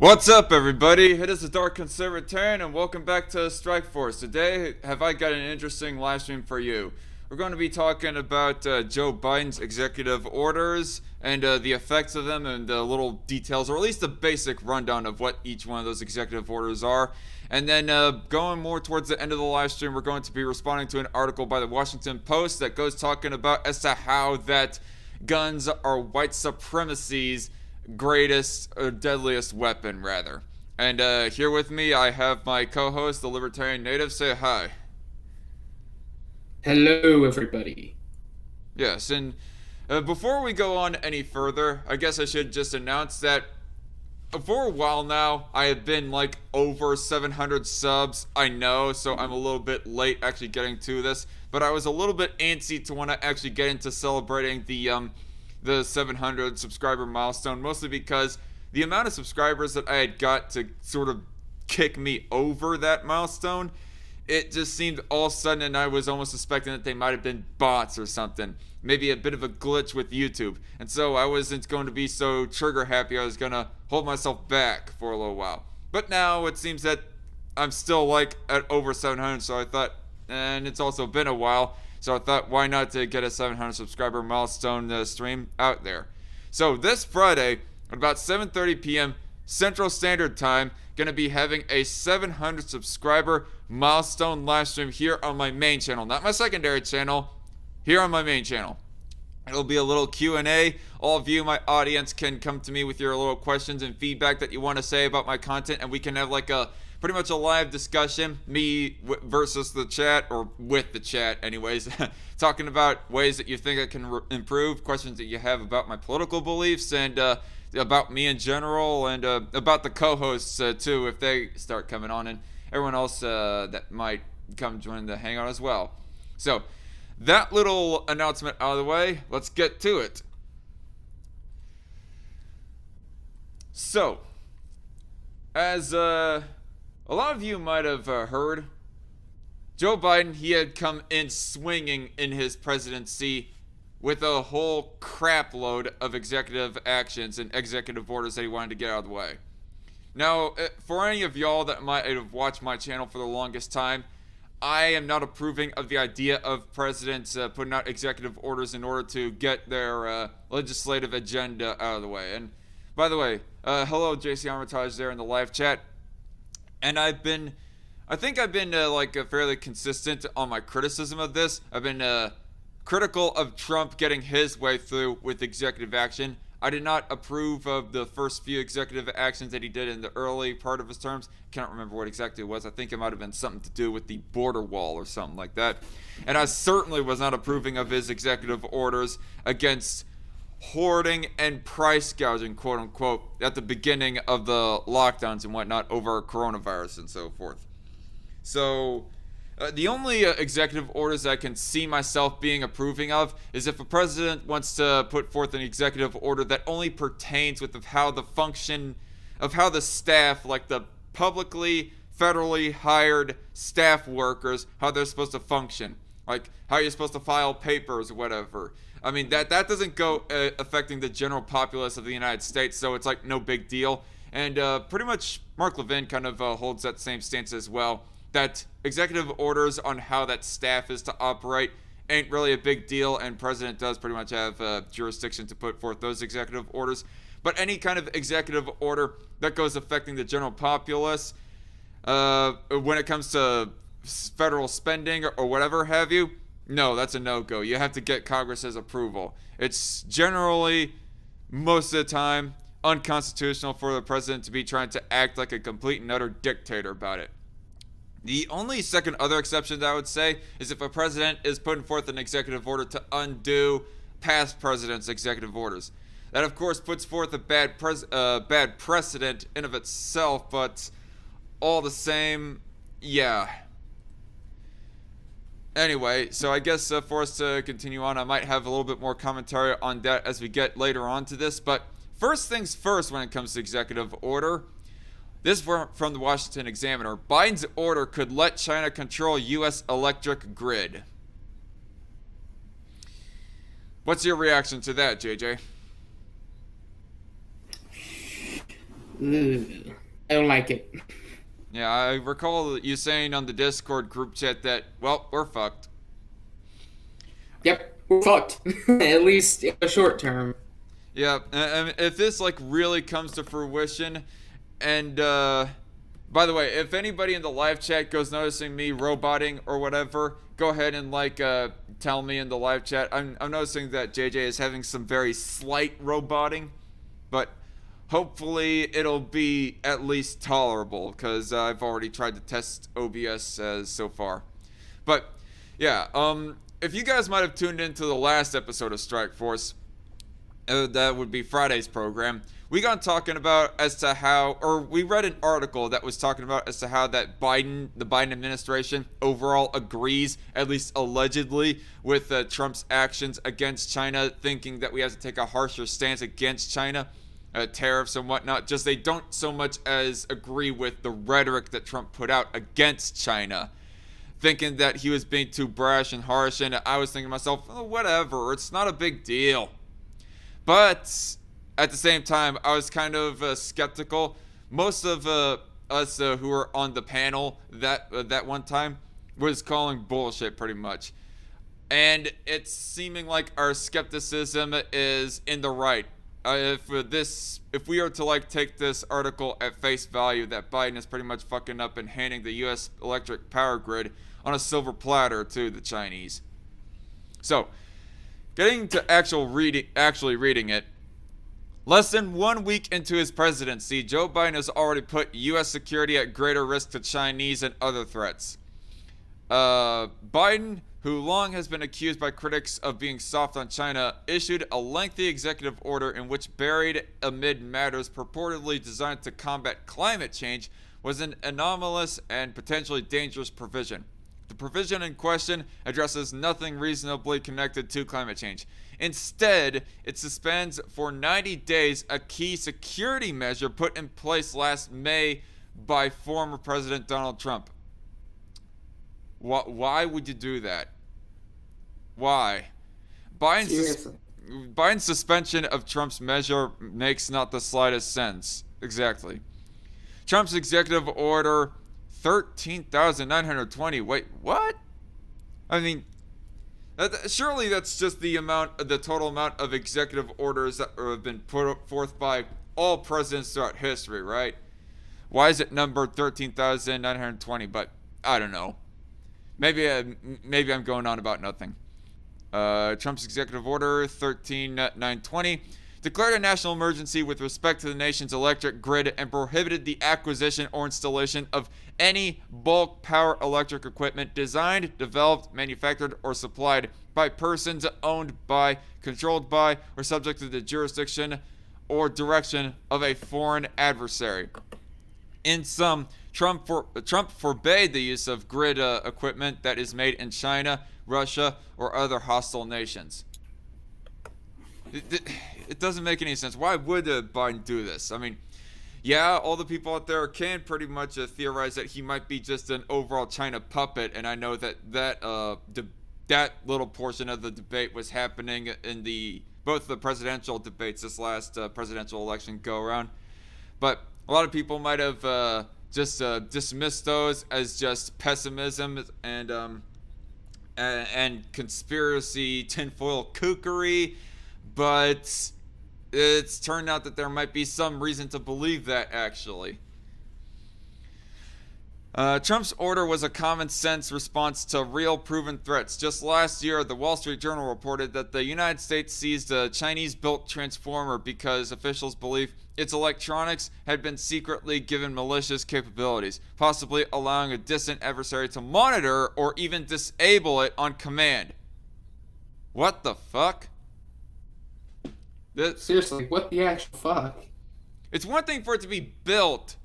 What's up, everybody? It is the DarkCon return, and welcome back to Strike Force. Today, have I got an interesting live stream for you. We're going to be talking about Joe Biden's executive orders and the effects of them and little details, or at least a basic rundown of what each one of those executive orders are. And then going more towards the end of the live stream, we're going to be responding to an article by the Washington Post that goes talking about as to how that guns are white supremacy's greatest or deadliest weapon, rather. And here with me, I have my co-host, the Libertarian Native. Say hi. Hello, everybody. Yes, and before we go on any further, I guess I should just announce that for a while now, I have been like over 700 subs. I know, so I'm a little bit late actually getting to this, but I was a little bit antsy to want to actually get into celebrating the 700 subscriber milestone, mostly because the amount of subscribers that I had got to sort of kick me over that milestone, it just seemed all of a sudden, and I was almost suspecting that they might have been bots or something. Maybe a bit of a glitch with YouTube. And so I wasn't going to be so trigger happy. I was going to hold myself back for a little while. But now it seems that I'm still like at over 700, so I thought, and it's also been a while, so I thought, why not to get a 700 subscriber milestone stream out there. So this Friday, at about 7:30 p.m. Central Standard Time, going to be having a 700 subscriber milestone live stream here on my main channel. Not my secondary channel, here on my main channel. It'll be a little Q&A. All of you, my audience, can come to me with your little questions and feedback that you want to say about my content, and we can have like a pretty much a live discussion, me versus the chat, or with the chat anyways, talking about ways that you think I can improve, questions that you have about my political beliefs, and about me in general, and about the co-hosts too, if they start coming on, and everyone else that might come join the hangout as well. So that little announcement out of the way, let's get to it. So, as a lot of you might have heard, Joe Biden, he had come in swinging in his presidency with a whole crap load of executive actions and executive orders that he wanted to get out of the way. Now, for any of y'all that might have watched my channel for the longest time, I am not approving of the idea of presidents putting out executive orders in order to get their legislative agenda out of the way. And by the way, hello JC Armitage there in the live chat. And I think I've been fairly consistent on my criticism of this. I've been critical of Trump getting his way through with executive action. I did not approve of the first few executive actions that he did in the early part of his terms. I can't remember what exactly it was. I think it might have been something to do with the border wall or something like that. And I certainly was not approving of his executive orders against hoarding and price gouging, quote unquote, at the beginning of the lockdowns and whatnot over coronavirus and so forth. So the only executive orders that I can see myself being approving of is if a president wants to put forth an executive order that only pertains with how the function of how the staff, like the publicly, federally hired staff workers, how they're supposed to function. Like how you're supposed to file papers or whatever. I mean, that doesn't go affecting the general populace of the United States, so it's like no big deal. And pretty much Mark Levin kind of holds that same stance as well, that executive orders on how that staff is to operate ain't really a big deal, and president does pretty much have jurisdiction to put forth those executive orders. But any kind of executive order that goes affecting the general populace, when it comes to federal spending or whatever have you, no, that's a no-go. You have to get Congress's approval. It's generally, most of the time, unconstitutional for the president to be trying to act like a complete and utter dictator about it. The only second other exception that I would say is if a president is putting forth an executive order to undo past president's executive orders. That, of course, puts forth a bad precedent in of itself, but all the same, yeah. Anyway, so I guess for us to continue on, I might have a little bit more commentary on that as we get later on to this. But first things first when it comes to executive order, this is from the Washington Examiner. Biden's order could let China control U.S. electric grid. What's your reaction to that, JJ? Ugh, I don't like it. Yeah, I recall you saying on the Discord group chat that, well, we're fucked. Yep, we're fucked. At least in the short term. Yeah, if this like really comes to fruition, and by the way, if anybody in the live chat goes noticing me roboting or whatever, go ahead and like tell me in the live chat. I'm noticing that JJ is having some very slight roboting, but hopefully it'll be at least tolerable because I've already tried to test OBS so far. But yeah, if you guys might have tuned into the last episode of Strike Force, that would be Friday's program. We got talking about as to how, or we read an article that was talking about as to how that the Biden administration overall agrees, at least allegedly, with Trump's actions against China, thinking that we have to take a harsher stance against China, tariffs and whatnot. Just they don't so much as agree with the rhetoric that Trump put out against China, thinking that he was being too brash and harsh. And I was thinking to myself, oh, whatever, it's not a big deal. But at the same time, I was kind of skeptical. Most of us who were on the panel that one time was calling bullshit pretty much, and it's seeming like our skepticism is in the right. If we are to like take this article at face value, that Biden is pretty much fucking up and handing the U.S. electric power grid on a silver platter to the Chinese. So, getting to actually reading it. Less than 1 week into his presidency, Joe Biden has already put U.S. security at greater risk to Chinese and other threats. Biden, who long has been accused by critics of being soft on China, issued a lengthy executive order in which, buried amid matters purportedly designed to combat climate change, was an anomalous and potentially dangerous provision. The provision in question addresses nothing reasonably connected to climate change. Instead, it suspends for 90 days a key security measure put in place last May by former President Donald Trump. Why would you do that? Why? Biden's suspension of Trump's measure makes not the slightest sense. Exactly. Trump's executive order 13,920. Wait, what? I mean, surely that's just the total amount of executive orders that have been put forth by all presidents throughout history, right? Why is it numbered 13,920? But I don't know. Maybe I'm going on about nothing. Trump's executive order 13,920 declared a national emergency with respect to the nation's electric grid and prohibited the acquisition or installation of any bulk power electric equipment designed, developed, manufactured, or supplied by persons owned by, controlled by, or subject to the jurisdiction or direction of a foreign adversary. In sum, Trump forbade the use of grid equipment that is made in China, Russia, or other hostile nations. It doesn't make any sense. Why would Biden do this? I mean, yeah, all the people out there can pretty much theorize that he might be just an overall China puppet, and I know that little portion of the debate was happening in both the presidential debates this last presidential election go around. But a lot of people might have just dismissed those as just pessimism and conspiracy tinfoil kookery, but it's turned out that there might be some reason to believe that, actually. Trump's order was a common sense response to real proven threats. Just last year, the Wall Street Journal reported that the United States seized a Chinese-built transformer because officials believe its electronics had been secretly given malicious capabilities, possibly allowing a distant adversary to monitor or even disable it on command. What the fuck? Seriously, what the actual fuck? It's one thing for it to be built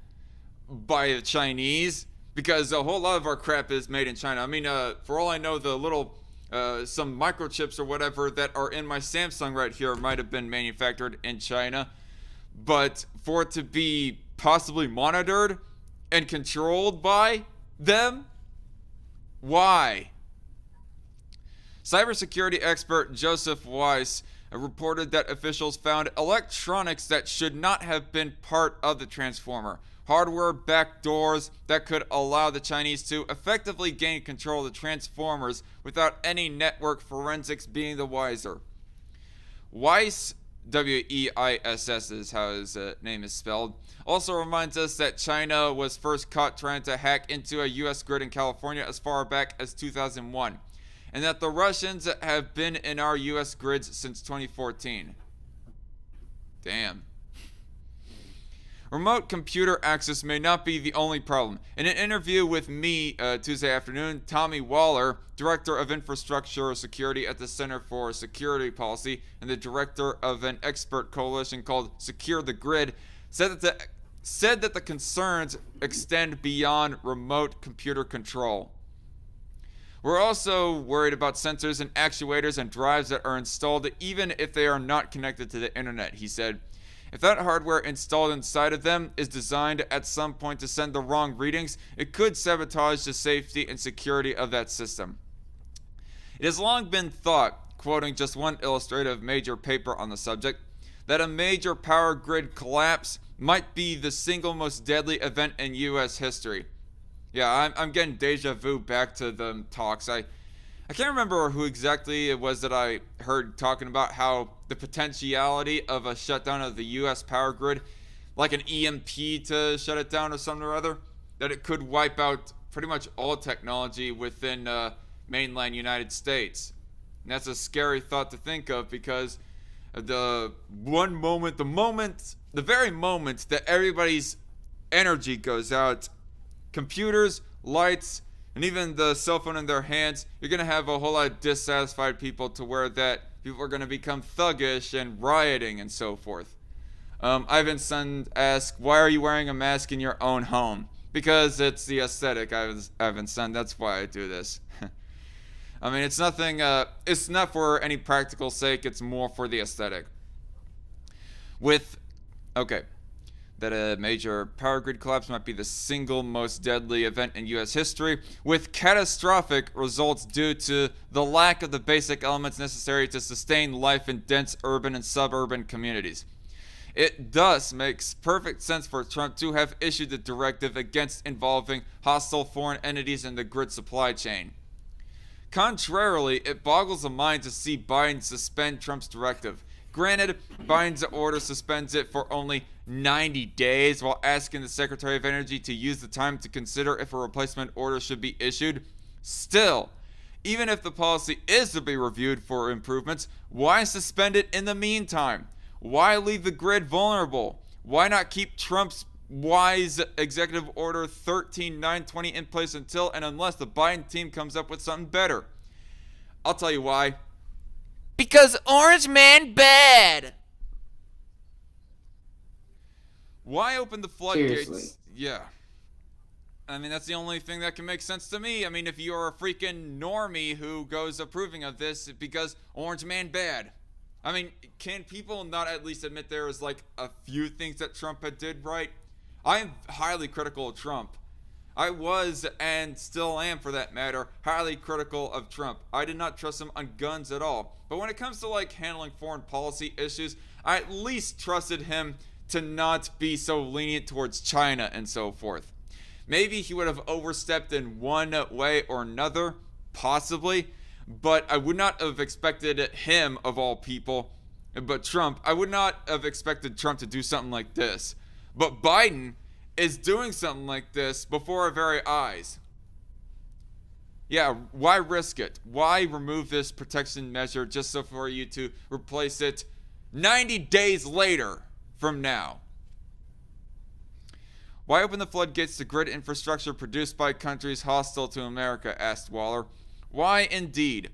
by the Chinese, because a whole lot of our crap is made in China. I mean, for all I know, the little some microchips or whatever that are in my Samsung right here might have been manufactured in China. But for it to be possibly monitored and controlled by them, why? Cybersecurity expert Joseph Weiss reported that officials found electronics that should not have been part of the transformer, hardware backdoors that could allow the Chinese to effectively gain control of the transformers without any network forensics being the wiser. Weiss, W-E-I-S-S is how his name is spelled, also reminds us that China was first caught trying to hack into a U.S. grid in California as far back as 2001, and that the Russians have been in our U.S. grids since 2014. Damn. Remote computer access may not be the only problem. In an interview with me Tuesday afternoon, Tommy Waller, Director of Infrastructure Security at the Center for Security Policy and the Director of an expert coalition called Secure the Grid, said that the concerns extend beyond remote computer control. We're also worried about sensors and actuators and drives that are installed even if they are not connected to the internet, he said. If that hardware installed inside of them is designed at some point to send the wrong readings, it could sabotage the safety and security of that system. It has long been thought, quoting just one illustrative major paper on the subject, that a major power grid collapse might be the single most deadly event in U.S. history. Yeah, I'm getting deja vu back to the talks. I can't remember who exactly it was that I heard talking about how the potentiality of a shutdown of the U.S. power grid, like an EMP to shut it down or something or other, that it could wipe out pretty much all technology within mainland United States. And that's a scary thought to think of because the very moment that everybody's energy goes out, computers, lights, and even the cell phone in their hands, you're going to have a whole lot of dissatisfied people to where that people are going to become thuggish and rioting and so forth. Ivan's son asked, why are you wearing a mask in your own home? Because it's the aesthetic, Ivan's son. That's why I do this. I mean, it's nothing, it's not for any practical sake. It's more for the aesthetic. That a major power grid collapse might be the single most deadly event in U.S. history, with catastrophic results due to the lack of the basic elements necessary to sustain life in dense urban and suburban communities. It thus makes perfect sense for Trump to have issued the directive against involving hostile foreign entities in the grid supply chain. Contrarily, it boggles the mind to see Biden suspend Trump's directive. Granted, Biden's order suspends it for only 90 days while asking the Secretary of Energy to use the time to consider if a replacement order should be issued. Still, even if the policy is to be reviewed for improvements, why suspend it in the meantime? Why leave the grid vulnerable? Why not keep Trump's wise Executive Order 13920 in place until and unless the Biden team comes up with something better? I'll tell you why. Because Orange Man bad. Why open the floodgates? Seriously. Yeah. I mean, that's the only thing that can make sense to me. I mean, if you're a freaking normie who goes approving of this because Orange Man bad. I mean, can people not at least admit there is like a few things that Trump had did right? I am highly critical of Trump. I was, and still am for that matter, highly critical of Trump. I did not trust him on guns at all. But when it comes to like handling foreign policy issues, I at least trusted him to not be so lenient towards China and so forth. Maybe he would have overstepped in one way or another, possibly, but I would not have expected him, of all people, but Trump, I would not have expected Trump to do something like this. But Biden is doing something like this before our very eyes. Yeah, why risk it? Why remove this protection measure just so for you to replace it 90 days later from now? Why open the floodgates to grid infrastructure produced by countries hostile to America, asked Waller. Why indeed?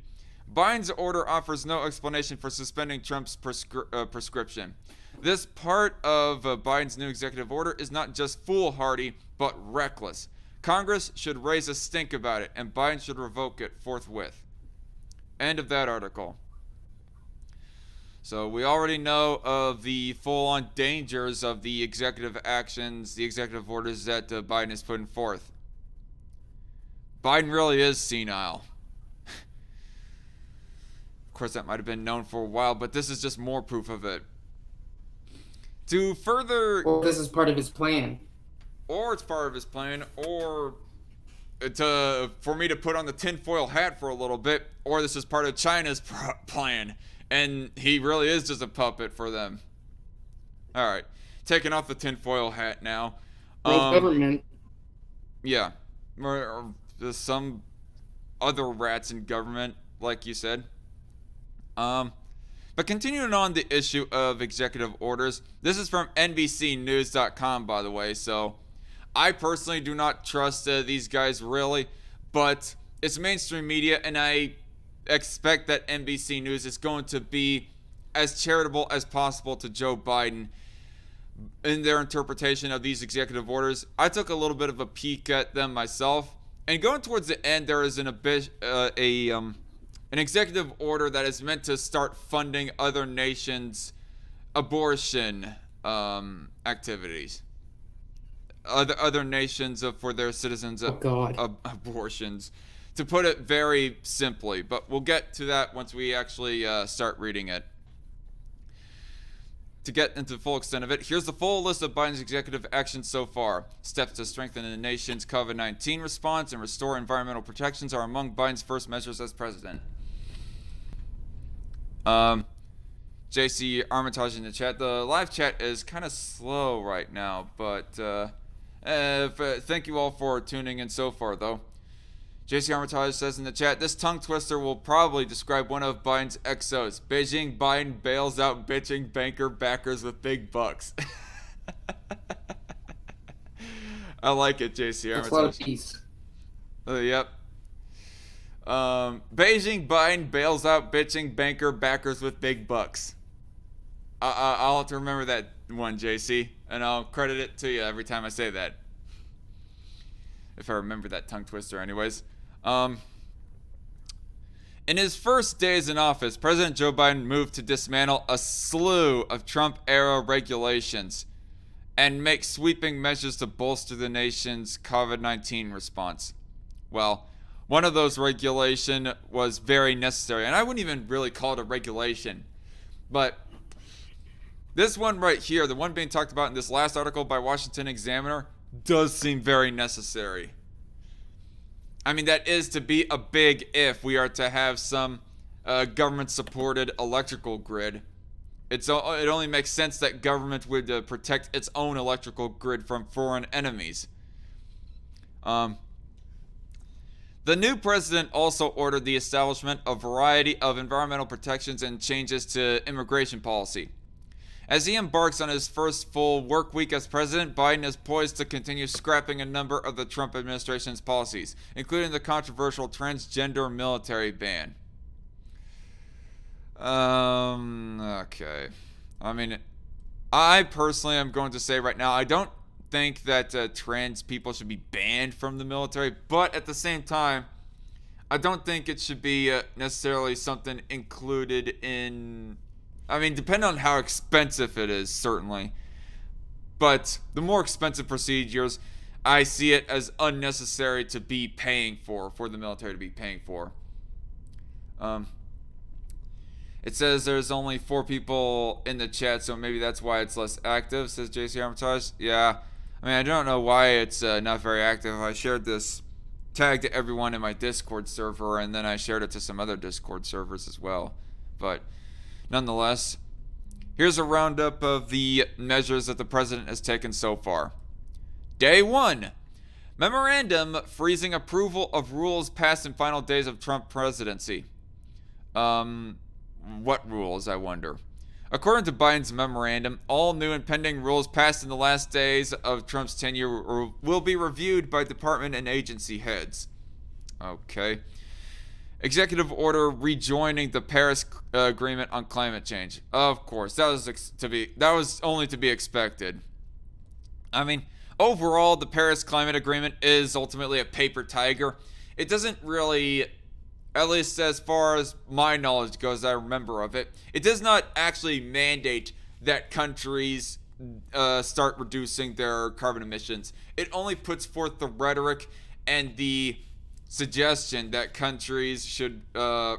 Biden's order offers no explanation for suspending Trump's prescription. This part of Biden's new executive order is not just foolhardy, but reckless. Congress should raise a stink about it, and Biden should revoke it forthwith. End of that article. So we already know of the full-on dangers of the executive actions, the executive orders that Biden is putting forth. Biden really is senile. Of course, that might have been known for a while, but this is just more proof of it. To further... Or this is part of his plan. Or it's part of his plan, or for me to put on the tinfoil hat for a little bit, or this is part of China's plan, and he really is just a puppet for them. Alright, taking off the tinfoil hat now. Government. Yeah, or there's some other rats in government, like you said. But continuing on the issue of executive orders, this is from NBCnews.com, by the way, so I personally do not trust these guys really, but it's mainstream media, and I expect that NBC News is going to be as charitable as possible to Joe Biden in their interpretation of these executive orders. I took a little bit of a peek at them myself, and going towards the end, there is an executive order that is meant to start funding other nations' abortion activities. Other nations for their citizens' abortions, to put it very simply. But we'll get to that once we actually start reading it. To get into the full extent of it, here's the full list of Biden's executive actions so far. Steps to strengthen the nation's COVID-19 response and restore environmental protections are among Biden's first measures as president. JC Armitage in the chat. The live chat is kind of slow right now, but thank you all for tuning in so far, though. JC Armitage says in the chat, this tongue twister will probably describe one of Biden's exos. Beijing Biden bails out bitching banker backers with big bucks. I like it, JC Armitage. That's a lot of peace. Yep. Beijing Biden bails out bitching banker backers with big bucks. I'll have to remember that one, JC, and I'll credit it to you every time I say that. If I remember that tongue twister anyways. In his first days in office, President Joe Biden moved to dismantle a slew of Trump-era regulations and make sweeping measures to bolster the nation's COVID-19 response. Well, one of those regulations was very necessary, and I wouldn't even really call it a regulation, but this one right here, the one being talked about in this last article by Washington Examiner, does seem very necessary. I mean, that is to be a big if we are to have some government-supported electrical grid. It only makes sense that government would protect its own electrical grid from foreign enemies. The new president also ordered the establishment of a variety of environmental protections and changes to immigration policy. As he embarks on his first full work week as president, Biden is poised to continue scrapping a number of the Trump administration's policies, including the controversial transgender military ban. Okay. I mean, I personally am going to say right now, I don't think that trans people should be banned from the military, but at the same time, I don't think it should be necessarily something included in... I mean, depending on how expensive it is, certainly. But the more expensive procedures, I see it as unnecessary to be paying for the military to be paying for. It says there's only 4 people in the chat, so maybe that's why it's less active, says JC Armitage. Yeah, I mean, I don't know why it's not very active. I shared this tag to everyone in my Discord server, and then I shared it to some other Discord servers as well. But nonetheless, here's a roundup of the measures that the president has taken so far. Day 1. Memorandum freezing approval of rules passed in final days of Trump presidency. What rules, I wonder? According to Biden's memorandum, all new and pending rules passed in the last days of Trump's tenure will be reviewed by department and agency heads. Okay. Executive order rejoining the Paris Agreement on climate change. Of course, that was only to be expected. I mean, overall, the Paris Climate Agreement is ultimately a paper tiger. It doesn't really, at least as far as my knowledge goes, I remember of it, it does not actually mandate that countries start reducing their carbon emissions. It only puts forth the rhetoric and the suggestion that countries should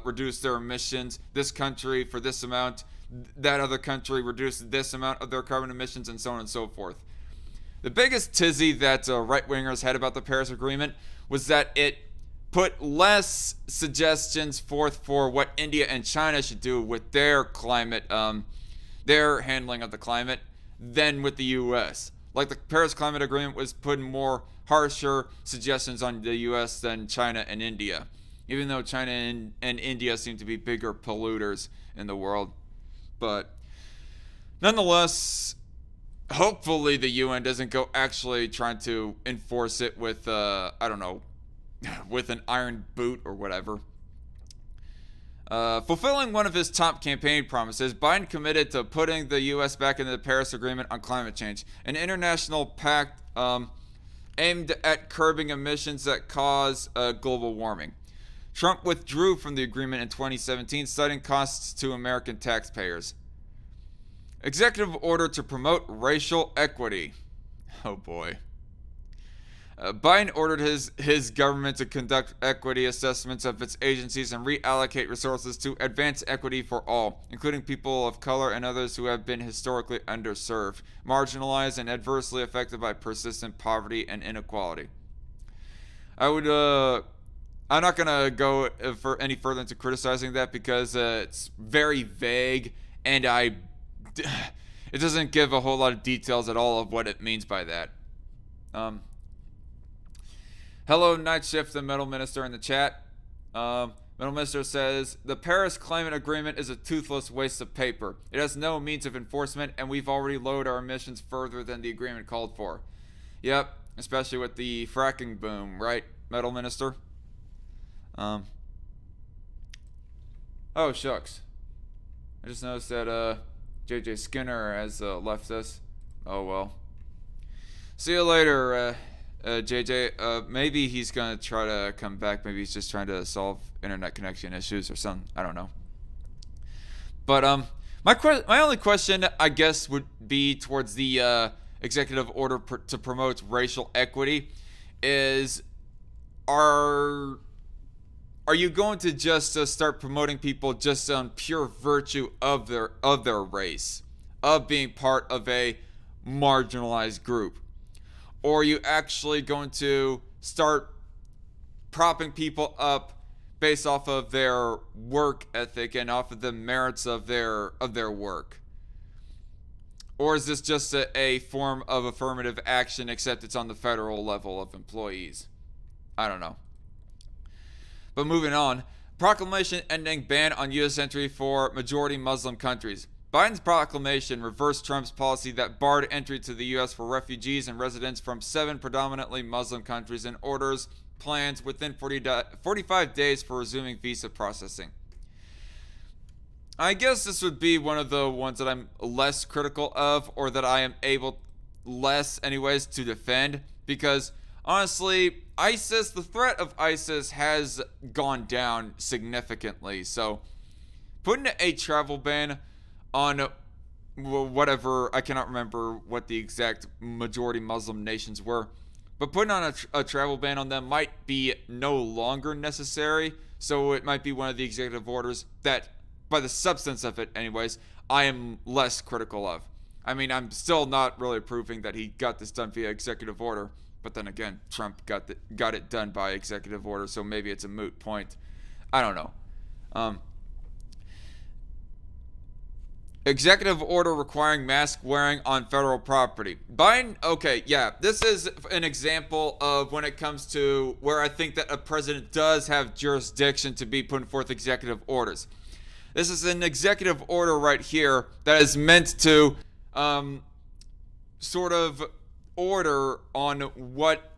reduce their emissions. This country for this amount, that other country reduce this amount of their carbon emissions, and so on and so forth. The biggest tizzy that right-wingers had about the Paris Agreement was that it put less suggestions forth for what India and China should do with their climate, their handling of the climate, than with the U.S. Like the Paris Climate Agreement was putting more harsher suggestions on the U.S. than China and India, even though China and India seem to be bigger polluters in the world. But nonetheless, hopefully the UN doesn't go actually trying to enforce it with, I don't know, with an iron boot or whatever. Fulfilling one of his top campaign promises, Biden committed to putting the U.S. back into the Paris Agreement on climate change, an international pact aimed at curbing emissions that cause global warming. Trump withdrew from the agreement in 2017, citing costs to American taxpayers. Executive order to promote racial equity. Oh boy. Biden ordered his government to conduct equity assessments of its agencies and reallocate resources to advance equity for all, including people of color and others who have been historically underserved, marginalized, and adversely affected by persistent poverty and inequality. I'm not gonna go for any further into criticizing that because it's very vague, and it doesn't give a whole lot of details at all of what it means by that. Hello, Night Shift, the Metal Minister in the chat. Metal Minister says, the Paris Climate Agreement is a toothless waste of paper. It has no means of enforcement, and we've already lowered our emissions further than the agreement called for. Yep, especially with the fracking boom, right, Metal Minister? Oh, shucks. I just noticed that, JJ Skinner has left us. Oh, well. See you later, JJ. Maybe he's gonna try to come back. Maybe he's just trying to solve internet connection issues or something. I don't know. But my only question, I guess, would be towards the executive order to promote racial equity is, are you going to just start promoting people just on pure virtue of their race, of being part of a marginalized group? Or are you actually going to start propping people up based off of their work ethic and off of the merits of their work? Or is this just a form of affirmative action, except it's on the federal level of employees? I don't know. But moving on, proclamation ending ban on U.S. entry for majority Muslim countries. Biden's proclamation reversed Trump's policy that barred entry to the U.S. for refugees and residents from 7 predominantly Muslim countries and orders plans within 45 days for resuming visa processing. I guess this would be one of the ones that I'm less critical of, or that I am able less anyways to defend, because honestly, the threat of ISIS has gone down significantly. So putting a travel ban on whatever, I cannot remember what the exact majority Muslim nations were, but putting on a travel ban on them might be no longer necessary. So it might be one of the executive orders that, by the substance of it anyways, I am less critical of. I mean, I'm still not really approving that he got this done via executive order, but then again, Trump got it done by executive order, so maybe it's a moot point. I don't know. Executive order requiring mask wearing on federal property. Biden, okay, yeah, this is an example of when it comes to where I think that a president does have jurisdiction to be putting forth executive orders. This is an executive order right here that is meant to sort of order on what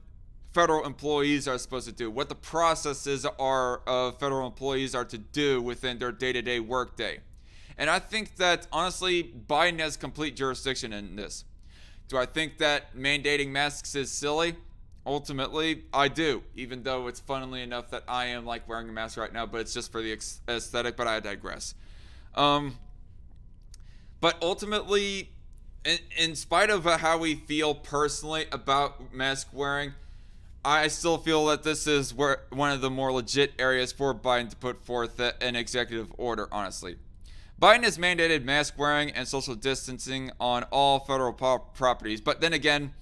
federal employees are supposed to do, what the processes are of federal employees are to do within their day-to-day workday. And I think that, honestly, Biden has complete jurisdiction in this. Do I think that mandating masks is silly? Ultimately, I do, even though it's funnily enough that I am like wearing a mask right now, but it's just for the aesthetic, but I digress. But ultimately, in spite of how we feel personally about mask wearing, I still feel that this is one of the more legit areas for Biden to put forth an executive order, honestly. Biden has mandated mask wearing and social distancing on all federal properties, but then again,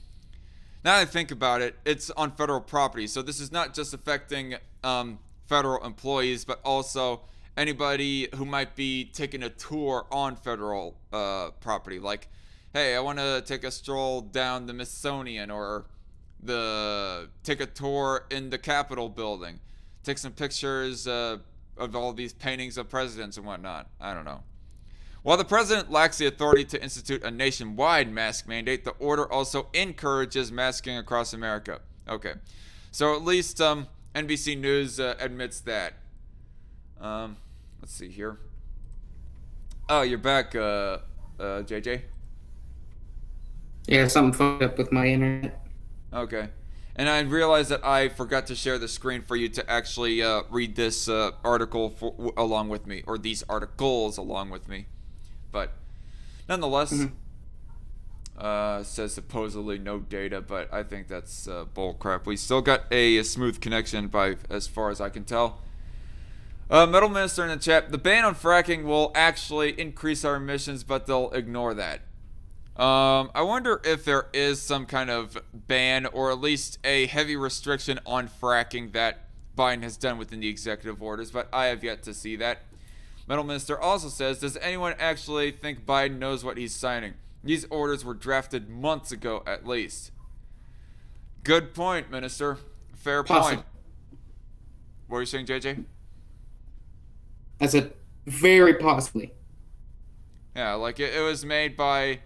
now that I think about it, it's on federal property. So this is not just affecting federal employees, but also anybody who might be taking a tour on federal property. Like, hey, I want to take a stroll down the Smithsonian, or take a tour in the Capitol building, take some pictures of all these paintings of presidents and whatnot. I don't know. While the president lacks the authority to institute a nationwide mask mandate, the order also encourages masking across America. Okay, so at least NBC News admits that. Let's see here. Oh, you're back, JJ? Yeah, something fucked up with my internet. Okay. And I realized that I forgot to share the screen for you to actually read this article along with me, or these articles along with me. But nonetheless, says supposedly no data, but I think that's bull crap. We still got a smooth connection as far as I can tell. Metal Minister in the chat, the ban on fracking will actually increase our emissions, but they'll ignore that. I wonder if there is some kind of ban, or at least a heavy restriction on fracking that Biden has done within the executive orders, but I have yet to see that. Metal Minister also says, does anyone actually think Biden knows what he's signing? These orders were drafted months ago at least. Good point, Minister. Fair point. What are you saying, JJ? I said, very possibly. Yeah, like it was made by,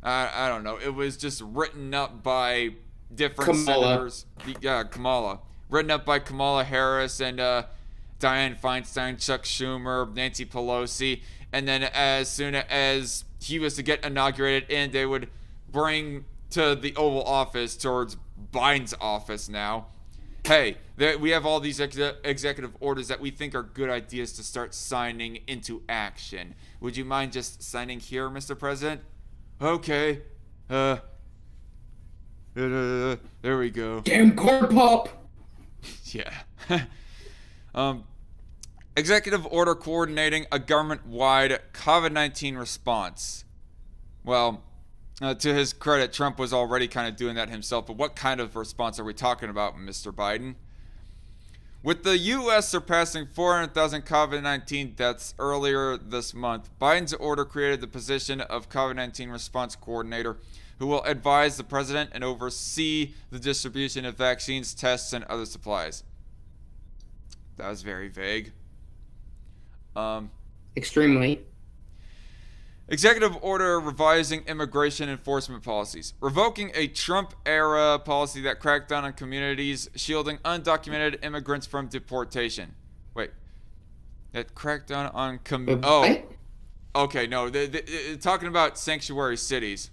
I don't know, it was just written up by different senators. Yeah, Kamala. Written up by Kamala Harris and Dianne Feinstein, Chuck Schumer, Nancy Pelosi, and then as soon as he was to get inaugurated in, they would bring to the Oval Office towards Biden's office now. Hey, we have all these executive orders that we think are good ideas to start signing into action. Would you mind just signing here, Mr. President? Okay. There we go. Damn corn pop! Yeah. Executive order coordinating a government-wide COVID-19 response. Well, to his credit, Trump was already kind of doing that himself, but what kind of response are we talking about, Mr. Biden? With the U.S. surpassing 400,000 COVID-19 deaths earlier this month, Biden's order created the position of COVID-19 response coordinator, who will advise the president and oversee the distribution of vaccines, tests, and other supplies. That was very vague. Extremely. Executive order revising immigration enforcement policies. Revoking a Trump-era policy that cracked down on communities shielding undocumented immigrants from deportation. Wait. That cracked down on... Okay, no. They're talking about sanctuary cities.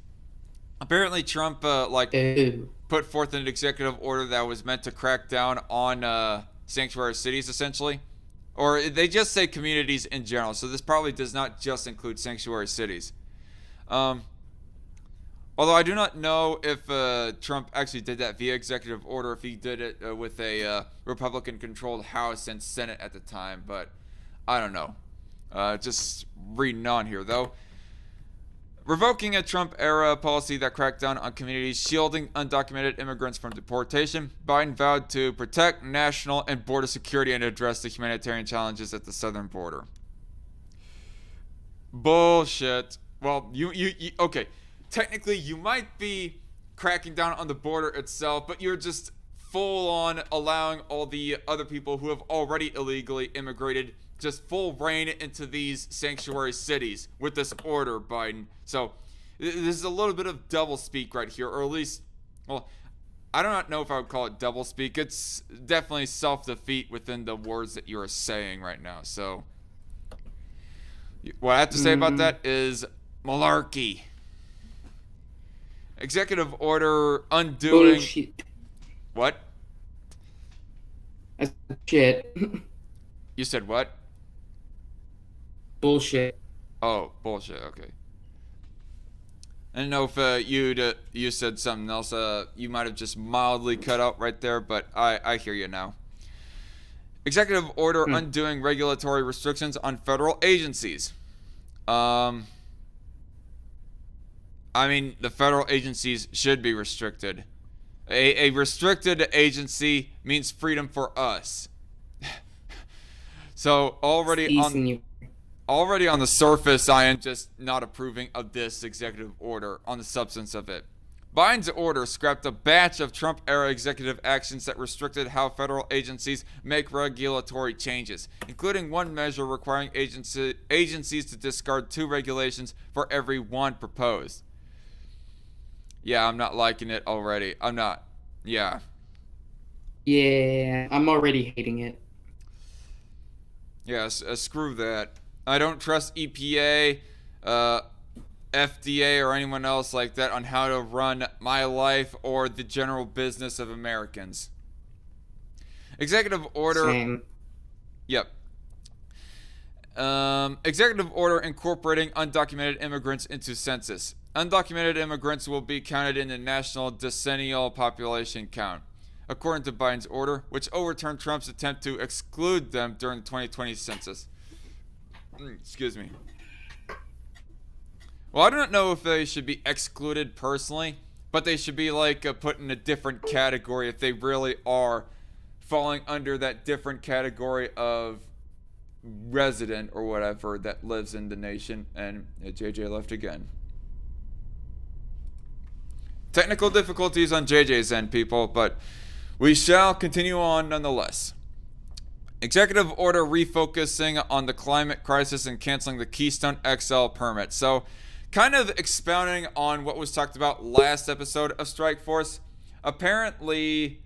Apparently Trump, put forth an executive order that was meant to crack down on sanctuary cities, essentially. Or they just say communities in general, so this probably does not just include sanctuary cities. Although I do not know if Trump actually did that via executive order, if he did it with a Republican-controlled House and Senate at the time, but I don't know. Just reading on here, though. Revoking a Trump-era policy that cracked down on communities shielding undocumented immigrants from deportation, Biden vowed to protect national and border security and address the humanitarian challenges at the southern border. Bullshit. Well, okay. Technically, you might be cracking down on the border itself, but you're just full-on allowing all the other people who have already illegally immigrated just full reign into these sanctuary cities with this order, Biden. So this is a little bit of doublespeak right here, or at least, well, I do not know if I would call it doublespeak. It's definitely self-defeat within the words that you are saying right now. So what I have to say about that is malarkey. Executive order undoing... Bullshit. What? That's shit. You said what? Bullshit. Oh, bullshit. Okay. I don't know if you said something else. You might have just mildly cut out right there, but I hear you now. Executive order undoing regulatory restrictions on federal agencies. I mean, the federal agencies should be restricted. A restricted agency means freedom for us. So already on the surface, I am just not approving of this executive order on the substance of it. Biden's order scrapped a batch of Trump-era executive actions that restricted how federal agencies make regulatory changes, including one measure requiring agencies to discard 2 regulations for every 1 proposed. Yeah, I'm not liking it already. I'm not. Yeah. Yeah, I'm already hating it. Yeah, screw that. I don't trust EPA, FDA, or anyone else like that on how to run my life or the general business of Americans. Executive order. Same. Yep. Executive order incorporating undocumented immigrants into census. Undocumented immigrants will be counted in the national decennial population count, according to Biden's order, which overturned Trump's attempt to exclude them during the 2020 census. Excuse me. Well, I don't know if they should be excluded personally, but they should be put in a different category if they really are falling under that different category of resident or whatever that lives in the nation. And JJ left again. Technical difficulties on JJ's end, people, but we shall continue on nonetheless. Executive order refocusing on the climate crisis and canceling the Keystone XL permit. So, kind of expounding on what was talked about last episode of Strike Force. Apparently,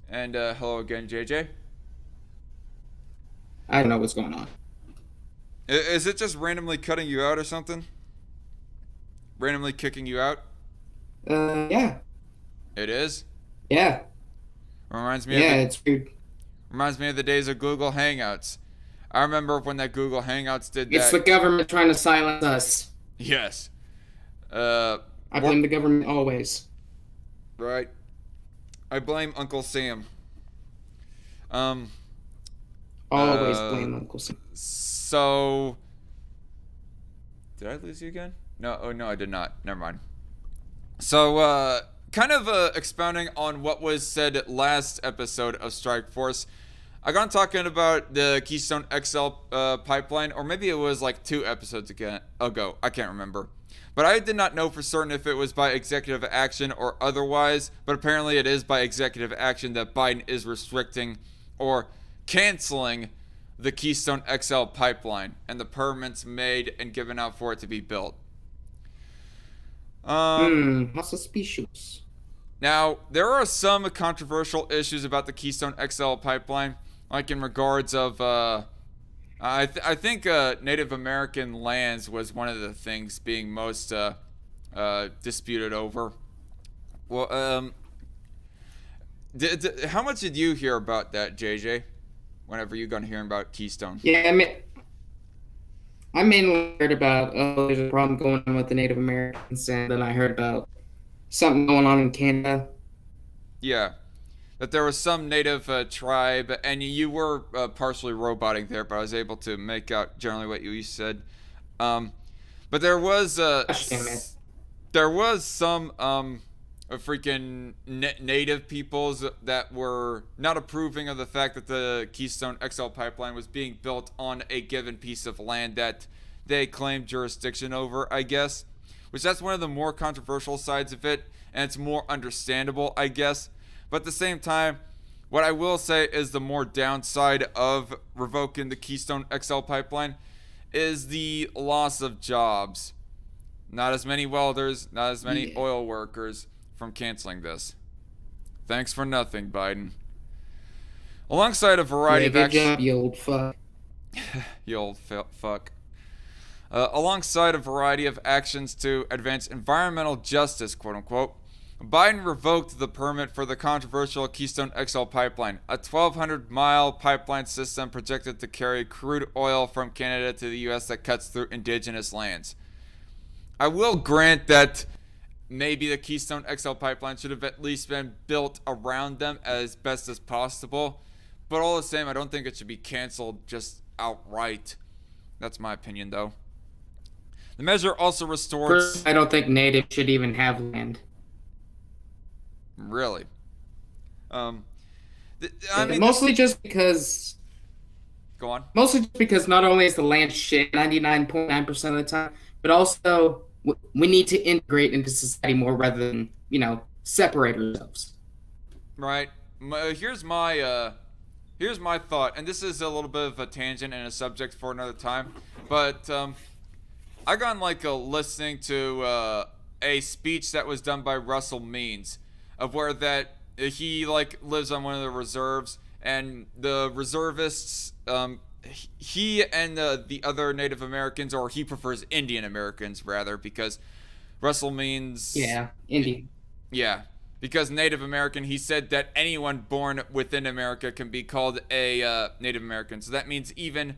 and hello again, JJ. I don't know what's going on. Is it just randomly cutting you out or something? Randomly kicking you out? Yeah. It is? Yeah. Reminds me it's weird. Reminds me of the days of Google Hangouts. I remember when that Google Hangouts did that. It's the government trying to silence us. Yes. I blame the government always. Right. I blame Uncle Sam. Always blame Uncle Sam. So, did I lose you again? No, I did not. Never mind. So, kind of expounding on what was said last episode of Strike Force, I got talking about the Keystone XL pipeline, or maybe it was 2 episodes ago. I can't remember. But I did not know for certain if it was by executive action or otherwise, but apparently it is by executive action that Biden is restricting or canceling the Keystone XL pipeline and the permits made and given out for it to be built. How suspicious. Now, there are some controversial issues about the Keystone XL pipeline, like in regards of, I think Native American lands was one of the things being most disputed over. Well, how much did you hear about that, JJ? Whenever you got hearing about Keystone? Yeah, I mainly heard about, there's a problem going on with the Native Americans, and then I heard about something going on in Canada. Yeah, that there was some native tribe, and you were partially roboting there, but I was able to make out generally what you said. But there was some freaking native peoples that were not approving of the fact that the Keystone XL pipeline was being built on a given piece of land that they claimed jurisdiction over, I guess. Which that's one of the more controversial sides of it, and it's more understandable, I guess. But at the same time, what I will say is the more downside of revoking the Keystone XL pipeline is the loss of jobs. Not as many welders, not as many oil workers from canceling this. Thanks for nothing, Biden. Alongside a variety of actions. Good job, you old fuck. You old fuck. Alongside a variety of actions to advance environmental justice, quote unquote, Biden revoked the permit for the controversial Keystone XL pipeline, a 1,200-mile pipeline system projected to carry crude oil from Canada to the U.S. that cuts through indigenous lands. I will grant that maybe the Keystone XL pipeline should have at least been built around them as best as possible. But all the same, I don't think it should be canceled just outright. That's my opinion, though. The measure also restores. I don't think natives should even have land. Really? Um, I mean, mostly just because. Go on. Mostly just because not only is the land shit 99.9% of the time, but also we need to integrate into society more rather than separate ourselves. Right. Here's my thought, and this is a little bit of a tangent and a subject for another time, but I got listening to a speech that was done by Russell Means, of where that he lives on one of the reserves, and the reservists, he and the other Native Americans, or he prefers Indian Americans rather, because Russell Means, Indian. Yeah, because Native American, he said that anyone born within America can be called a Native American. So that means even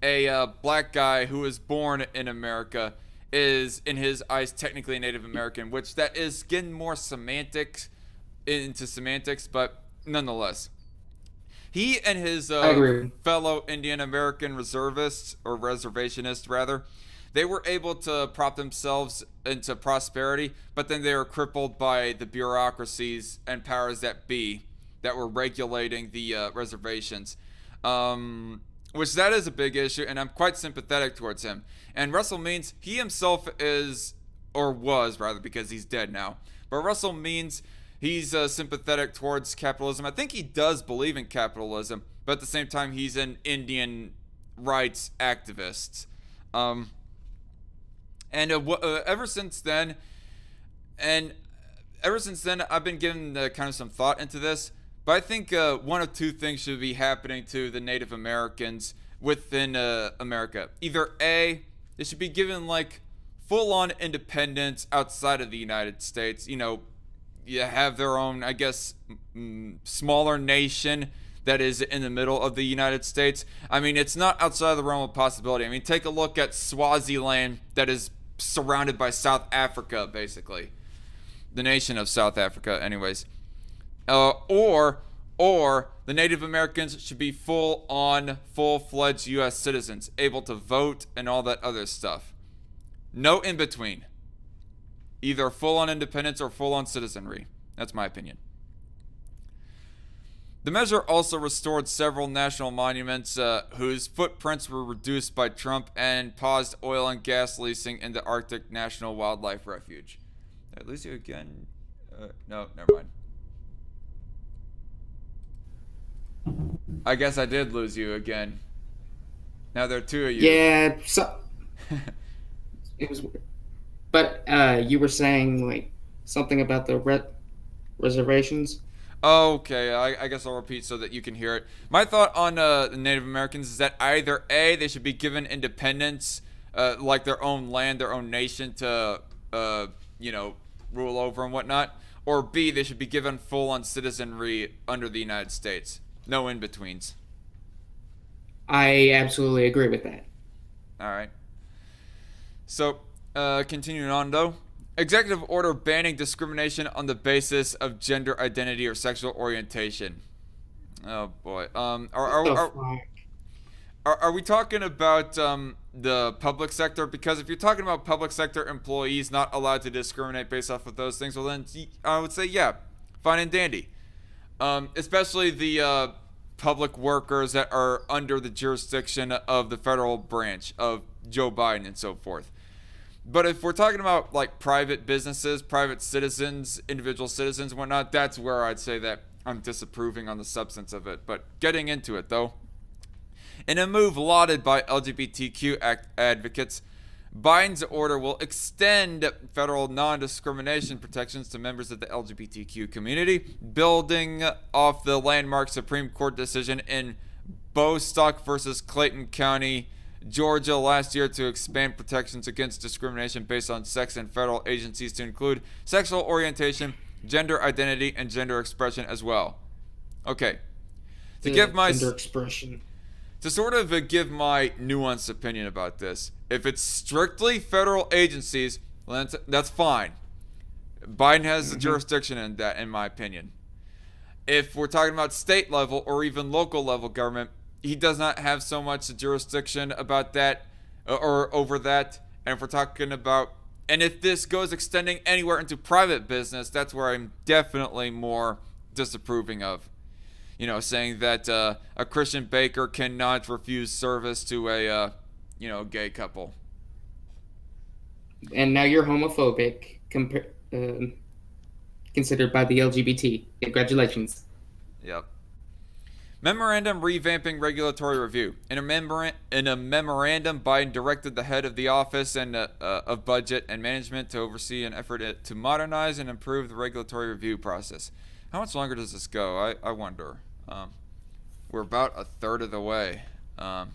a black guy who is born in America is, in his eyes, technically a Native American, which that is getting more into semantics, but nonetheless. He and his fellow Indian American reservists, or reservationists rather, they were able to prop themselves into prosperity, but then they were crippled by the bureaucracies and powers that be that were regulating the reservations. Which that is a big issue, and I'm quite sympathetic towards him. And Russell Means, he himself is, or was rather, because he's dead now, but Russell Means, he's sympathetic towards capitalism. I think he does believe in capitalism, but at the same time, he's an Indian rights activist. Ever since then, I've been giving kind of some thought into this. But I think one of two things should be happening to the Native Americans within America. Either A, they should be given full-on independence outside of the United States. You have their own, I guess, smaller nation that is in the middle of the United States. I mean, it's not outside of the realm of possibility. I mean, take a look at Swaziland, that is surrounded by South Africa, basically. The nation of South Africa, anyways. Or the Native Americans should be full-fledged U.S. citizens, able to vote and all that other stuff. No in between. Either full-on independence or full-on citizenry. That's my opinion. The measure also restored several national monuments whose footprints were reduced by Trump, and paused oil and gas leasing in the Arctic National Wildlife Refuge. Did I lose you again? No, never mind. I guess I did lose you again. Now there are two of you. Yeah, it was weird. But you were saying something about the reservations. Okay, I guess I'll repeat so that you can hear it. My thought on the Native Americans is that either A, they should be given independence, like their own land, their own nation to, rule over and whatnot, or B, they should be given full-on citizenry under the United States. No in-betweens. I absolutely agree with that. All right. So, continuing on though. Executive order banning discrimination on the basis of gender identity or sexual orientation. Oh boy. Are we talking about the public sector? Because if you're talking about public sector employees not allowed to discriminate based off of those things, well then I would say yeah, fine and dandy. Especially the public workers that are under the jurisdiction of the federal branch of Joe Biden and so forth. But if we're talking about private businesses, private citizens, individual citizens and whatnot, that's where I'd say that I'm disapproving on the substance of it. But getting into it though, in a move lauded by LGBTQ advocates, Biden's order will extend federal non-discrimination protections to members of the LGBTQ community, building off the landmark Supreme Court decision in Bostock versus Clayton County, Georgia last year, to expand protections against discrimination based on sex in federal agencies to include sexual orientation, gender identity, and gender expression as well. Okay. Gender expression. To sort of give my nuanced opinion about this, if it's strictly federal agencies, Well, that's fine. Biden has the jurisdiction in that, in my opinion. If we're talking about state level or even local level government, he does not have so much jurisdiction about that or over that. And if we're talking about, and if this goes extending anywhere into private business, that's where I'm definitely more disapproving of. You know, saying that a Christian baker cannot refuse service to a, gay couple. And now you're homophobic, considered by the LGBT. Congratulations. Yep. Memorandum revamping regulatory review. In a memorandum, Biden directed the head of the Office of Budget and Management to oversee an effort to modernize and improve the regulatory review process. How much longer does this go? I wonder. We're about a third of the way. How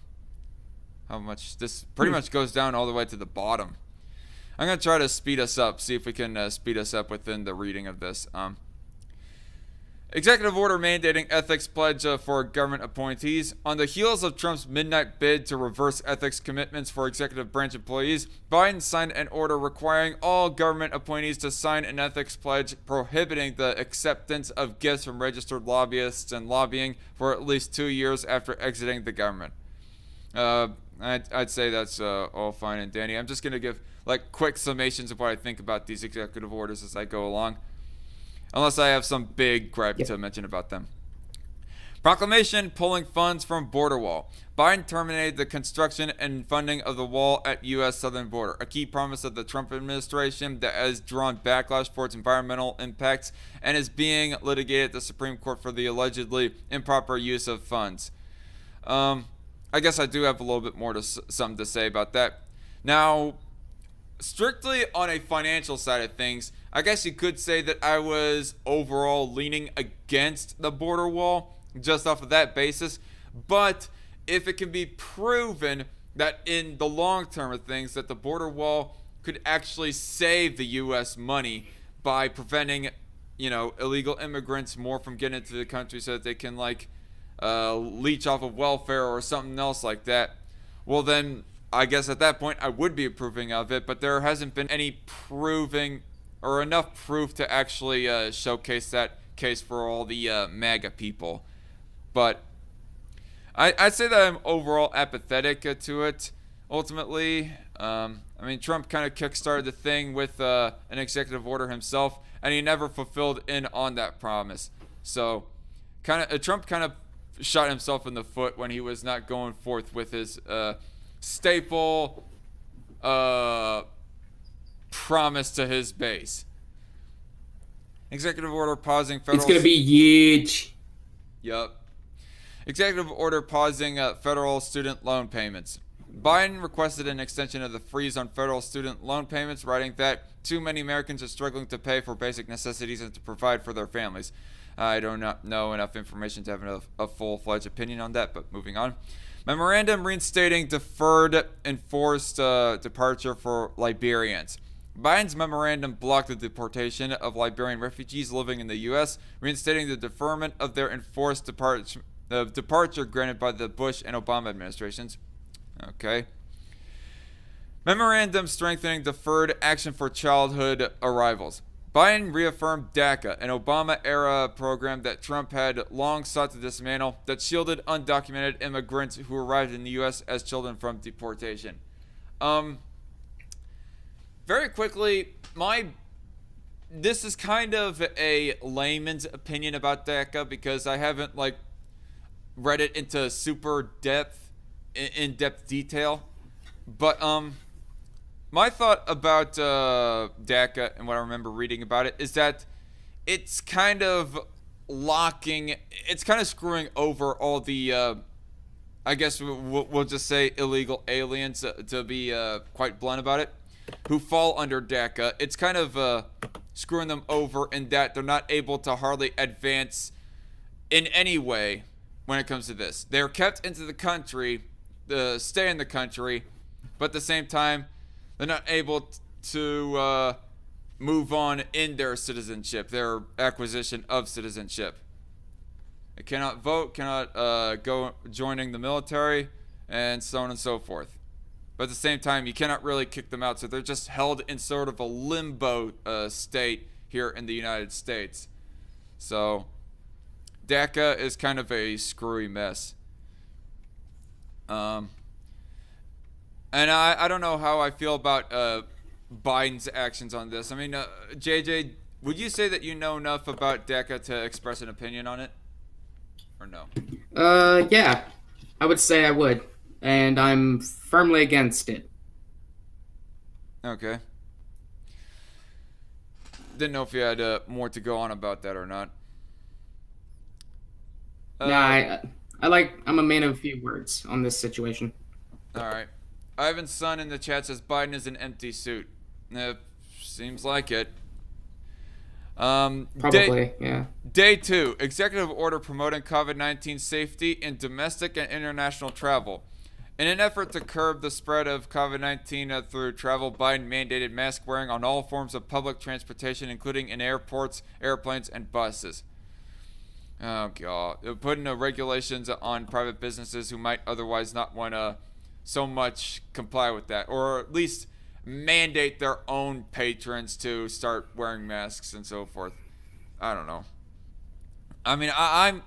much? This pretty much goes down all the way to the bottom. I'm going to try to speed us up, see if we can speed us up within the reading of this. Executive order mandating ethics pledge for government appointees. On the heels of Trump's midnight bid to reverse ethics commitments for executive branch employees, Biden signed an order requiring all government appointees to sign an ethics pledge prohibiting the acceptance of gifts from registered lobbyists and lobbying for at least 2 years after exiting the government. I'd say that's all fine and dandy. I'm just going to give quick summations of what I think about these executive orders as I go along. Unless I have some big gripe to mention about them. Proclamation pulling funds from border wall. Biden terminated the construction and funding of the wall at U.S. southern border, a key promise of the Trump administration that has drawn backlash for its environmental impacts and is being litigated at the Supreme Court for the allegedly improper use of funds. I guess I do have a little bit more something to say about that. Now, strictly on a financial side of things, I guess you could say that I was overall leaning against the border wall just off of that basis. But if it can be proven that in the long term of things that the border wall could actually save the U.S. money by preventing, illegal immigrants more from getting into the country so that they can leech off of welfare or something else like that, well then I guess at that point I would be approving of it, but there hasn't been any proving or enough proof to actually showcase that case for all the MAGA people. But I'd say that I'm overall apathetic to it, ultimately. Trump kind of kickstarted the thing with an executive order himself, and he never fulfilled in on that promise. So Trump kind of shot himself in the foot when he was not going forth with his staple promise to his base. Executive order pausing federal... It's going to be huge. Yup. Executive order pausing federal student loan payments. Biden requested an extension of the freeze on federal student loan payments, writing that too many Americans are struggling to pay for basic necessities and to provide for their families. I do not know enough information to have a full-fledged opinion on that, but moving on. Memorandum reinstating deferred enforced departure for Liberians. Biden's memorandum blocked the deportation of Liberian refugees living in the U.S., reinstating the deferment of their enforced departure granted by the Bush and Obama administrations. Okay. Memorandum strengthening deferred action for childhood arrivals. Biden reaffirmed DACA, an Obama-era program that Trump had long sought to dismantle that shielded undocumented immigrants who arrived in the U.S. as children from deportation. Very quickly, this is kind of a layman's opinion about DACA because I haven't read it into super in-depth detail. But my thought about DACA and what I remember reading about it is that it's kind of screwing over all the, I guess we'll just say illegal aliens, to be quite blunt about it, who fall under DACA. It's kind of screwing them over in that they're not able to hardly advance in any way when it comes to this. They're kept into the country, stay in the country, but at the same time, they're not able to move on in their citizenship, their acquisition of citizenship. They cannot vote, cannot go joining the military, and so on and so forth. but at the same time, you cannot really kick them out. So they're just held in sort of a limbo state here in the United States. So DACA is kind of a screwy mess. And I don't know how I feel about Biden's actions on this. I mean, JJ, would you say that you know enough about DACA to express an opinion on it? Or no? Yeah, I would say I would. And I'm firmly against it. Okay. Didn't know if you had more to go on about that or not. Nah, I'm a man of a few words on this situation. All right. Ivan's son in the chat says Biden is an empty suit. Seems like it. Probably, yeah. Day 2. Executive order promoting COVID-19 safety in domestic and international travel. In an effort to curb the spread of COVID-19 through travel, Biden mandated mask wearing on all forms of public transportation, including in airports, airplanes, and buses. Oh, God. Putting regulations on private businesses who might otherwise not want to so much comply with that, or at least mandate their own patrons to start wearing masks and so forth. I don't know. I mean, I'm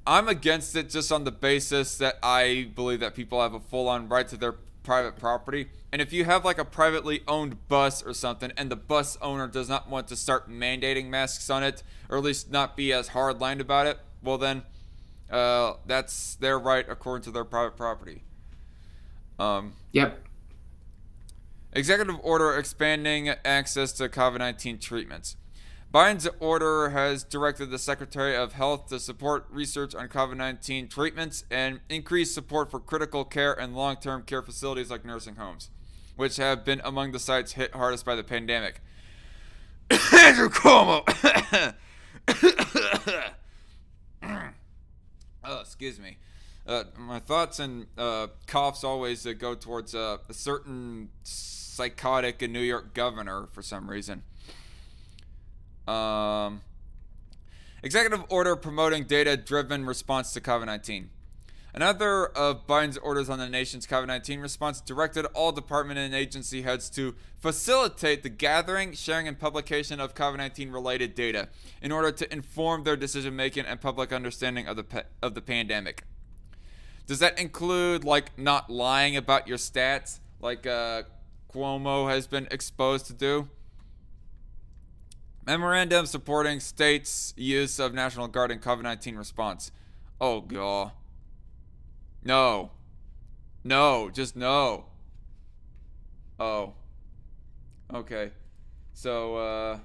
against it just on the basis that I believe that people have a full-on right to their private property. And if you have like a privately owned bus or something and the bus owner does not want to start mandating masks on it, or at least not be as hard-lined about it, well then that's their right according to their private property. Yep. Executive order expanding access to COVID-19 treatments. Biden's order has directed the Secretary of Health to support research on COVID-19 treatments and increase support for critical care and long-term care facilities like nursing homes, which have been among the sites hit hardest by the pandemic. Andrew Cuomo. Oh, excuse me. My thoughts and coughs always go towards a certain psychotic New York governor for some reason. Executive order promoting data-driven response to COVID-19. Another of Biden's orders on the nation's COVID-19 response directed all department and agency heads to facilitate the gathering, sharing, and publication of COVID-19 related data in order to inform their decision-making and public understanding of the pandemic. Does that include, like, not lying about your stats, like Cuomo has been exposed to do? Memorandum supporting states' use of National Guard in COVID-19 response. Oh, God. No. No. Just no. Oh. Okay. So,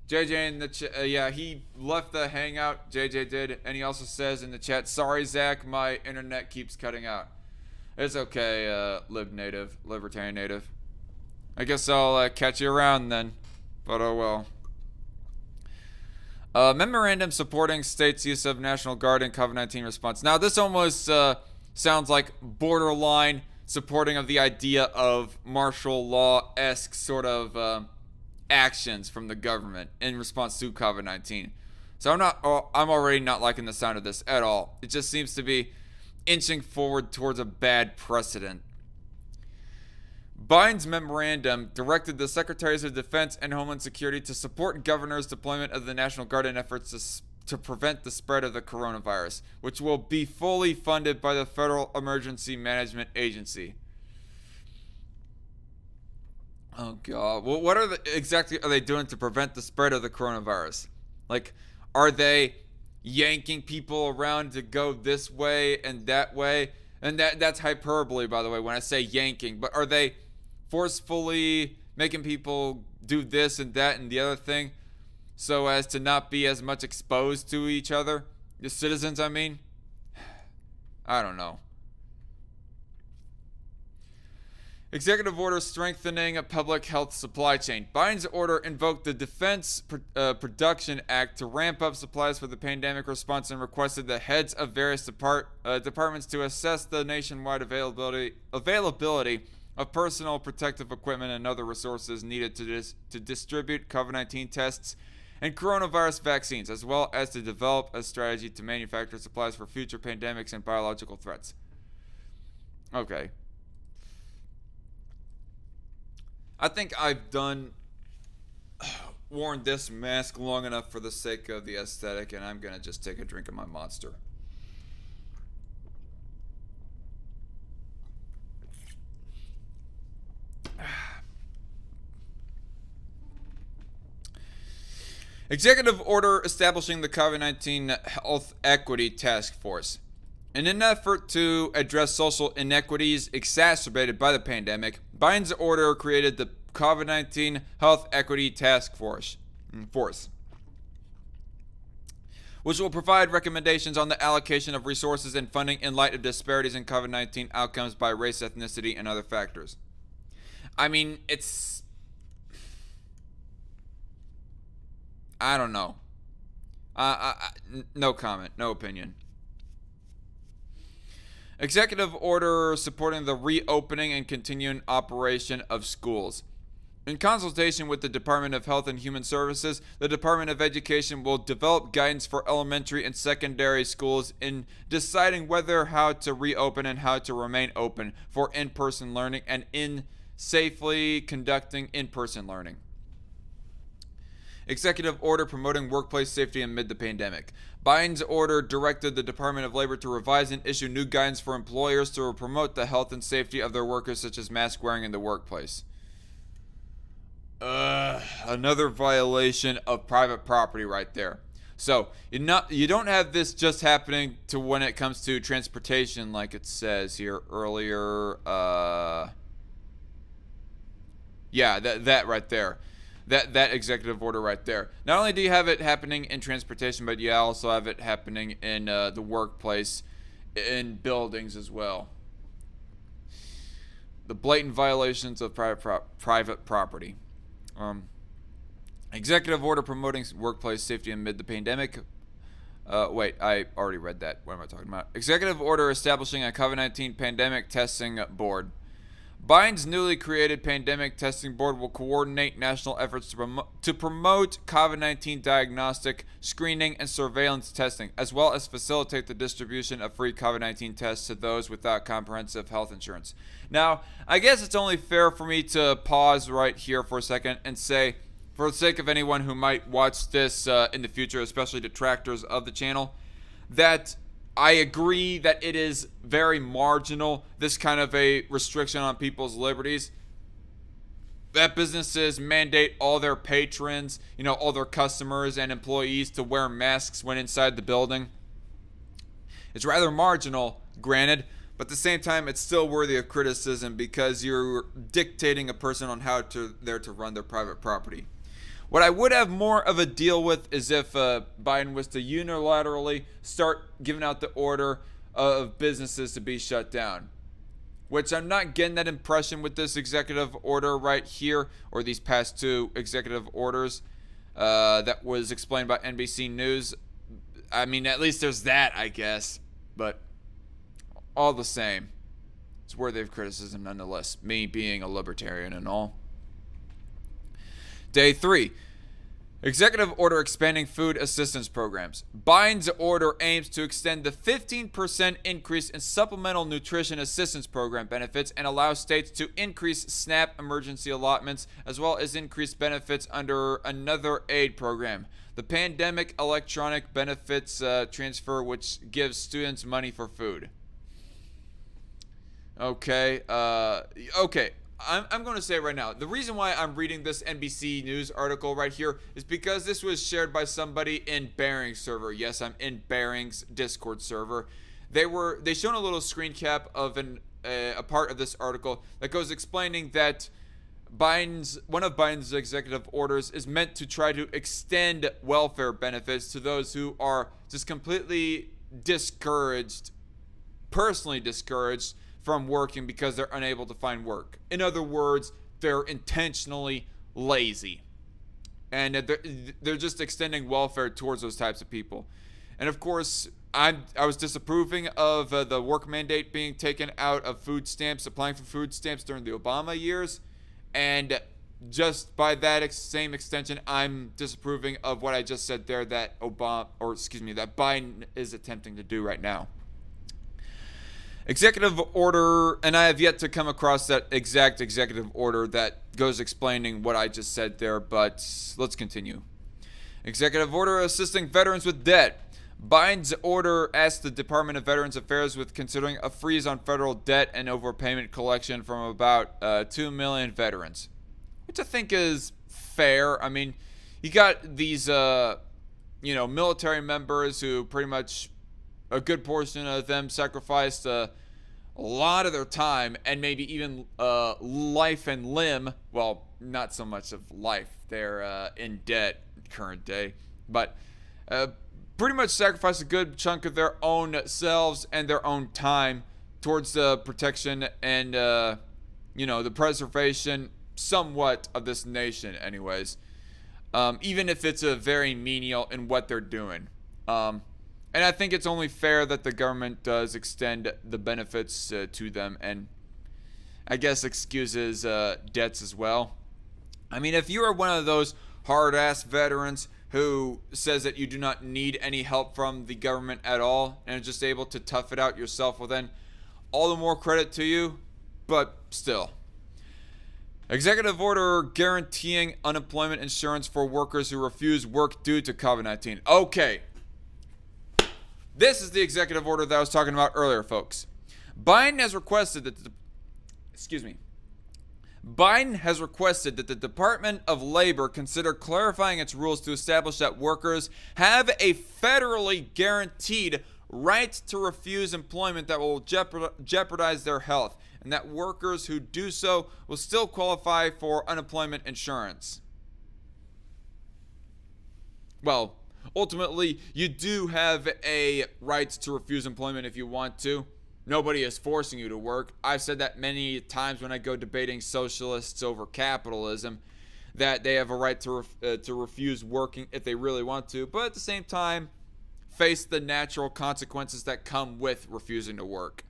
JJ in the yeah, he left the hangout. JJ did, and he also says in the chat, "Sorry, Zach, my internet keeps cutting out." It's okay, libertarian native. I guess I'll catch you around then. But oh well. Memorandum supporting states' use of National Guard in COVID-19 response. Now, this almost sounds like borderline supporting of the idea of martial law-esque sort of actions from the government in response to COVID-19. So I'm already not liking the sound of this at all. It just seems to be inching forward towards a bad precedent. Biden's memorandum directed the Secretaries of Defense and Homeland Security to support governors' deployment of the National Guard in efforts to prevent the spread of the coronavirus, which will be fully funded by the Federal Emergency Management Agency. Oh, God. Well, what exactly are they doing to prevent the spread of the coronavirus? Like, are they yanking people around to go this way and that way? And that's hyperbole, by the way, when I say yanking. But are they forcefully making people do this and that and the other thing so as to not be as much exposed to each other? The citizens, I mean? I don't know. Executive order strengthening a public health supply chain. Biden's order invoked the Defense Production Act to ramp up supplies for the pandemic response and requested the heads of various departments to assess the nationwide availability of personal protective equipment and other resources needed to distribute COVID-19 tests and coronavirus vaccines, as well as to develop a strategy to manufacture supplies for future pandemics and biological threats. Okay. I think I've worn this mask long enough for the sake of the aesthetic, and I'm gonna just take a drink of my Monster. Executive Order establishing the COVID-19 Health Equity Task Force. In an effort to address social inequities exacerbated by the pandemic, Biden's order created the COVID-19 Health Equity Task Force, which will provide recommendations on the allocation of resources and funding in light of disparities in COVID-19 outcomes by race, ethnicity, and other factors. I mean, I don't know. No comment, no opinion. Executive order supporting the reopening and continuing operation of schools. In consultation with the Department of Health and Human Services, the Department of Education will develop guidance for elementary and secondary schools in deciding whether how to reopen and how to remain open for in-person learning and in safely conducting in-person learning. Executive order promoting workplace safety amid the pandemic. Biden's order directed the Department of Labor to revise and issue new guidance for employers to promote the health and safety of their workers, such as mask wearing in the workplace. Another violation of private property right there. So you don't have this just happening to when it comes to transportation, like it says here earlier. Yeah, that right there. That executive order right there. Not only do you have it happening in transportation, but you also have it happening in the workplace, in buildings as well. The blatant violations of private property. Executive order promoting workplace safety amid the pandemic. Wait, I already read that. What am I talking about? Executive order establishing a COVID-19 pandemic testing board. Biden's newly created pandemic testing board will coordinate national efforts to promote COVID-19 diagnostic, screening, and surveillance testing, as well as facilitate the distribution of free COVID-19 tests to those without comprehensive health insurance. Now, I guess it's only fair for me to pause right here for a second and say, for the sake of anyone who might watch this in the future, especially detractors of the channel, that I agree that it is very marginal, this kind of a restriction on people's liberties. That businesses mandate all their patrons, all their customers and employees to wear masks when inside the building. It's rather marginal, granted, but at the same time, it's still worthy of criticism because you're dictating a person on how they're to run their private property. What I would have more of a deal with is if Biden was to unilaterally start giving out the order of businesses to be shut down, which I'm not getting that impression with this executive order right here, or these past two executive orders that was explained by NBC News. I mean, at least there's that, I guess, but all the same, it's worthy of criticism nonetheless, me being a libertarian and all. Day 3. Executive order expanding food assistance programs. Biden's order aims to extend the 15% increase in supplemental nutrition assistance program benefits and allow states to increase SNAP emergency allotments as well as increase benefits under another aid program, the Pandemic Electronic Benefits Transfer, which gives students money for food. Okay. I'm going to say right now, the reason why I'm reading this NBC News article right here is because this was shared by somebody in Barings server. Yes, I'm in Barings Discord server. They shown a little screen cap of a part of this article that goes explaining that one of Biden's executive orders is meant to try to extend welfare benefits to those who are just completely discouraged, personally discouraged from working because they're unable to find work. In other words, they're intentionally lazy. And they're just extending welfare towards those types of people. And of course, I was disapproving of the work mandate being taken out of food stamps, applying for food stamps during the Obama years. And just by that same extension, I'm disapproving of what I just said there that Biden is attempting to do right now. Executive order, and I have yet to come across that exact executive order that goes explaining what I just said there, but let's continue. Executive order assisting veterans with debt. Biden's order asks the Department of Veterans Affairs with considering a freeze on federal debt and overpayment collection from about 2 million veterans, which I think is fair. I mean, you got these, military members who pretty much a good portion of them sacrificed a lot of their time and maybe even life and limb. Well, not so much of life. They're in debt current day, but pretty much sacrificed a good chunk of their own selves and their own time towards the protection and the preservation somewhat of this nation anyways, even if it's a very menial in what they're doing. And I think it's only fair that the government does extend the benefits to them and I guess excuses debts as well. I mean, if you are one of those hard-ass veterans who says that you do not need any help from the government at all and are just able to tough it out yourself, well then, all the more credit to you, but still. Executive order guaranteeing unemployment insurance for workers who refuse work due to COVID-19. Okay. This is the executive order that I was talking about earlier, folks. Biden has requested that Biden has requested that the Department of Labor consider clarifying its rules to establish that workers have a federally guaranteed right to refuse employment that will jeopardize their health, and that workers who do so will still qualify for unemployment insurance. Well, ultimately, you do have a right to refuse employment if you want to. Nobody is forcing you to work. I've said that many times when I go debating socialists over capitalism, that they have a right to refuse working if they really want to, but at the same time, face the natural consequences that come with refusing to work.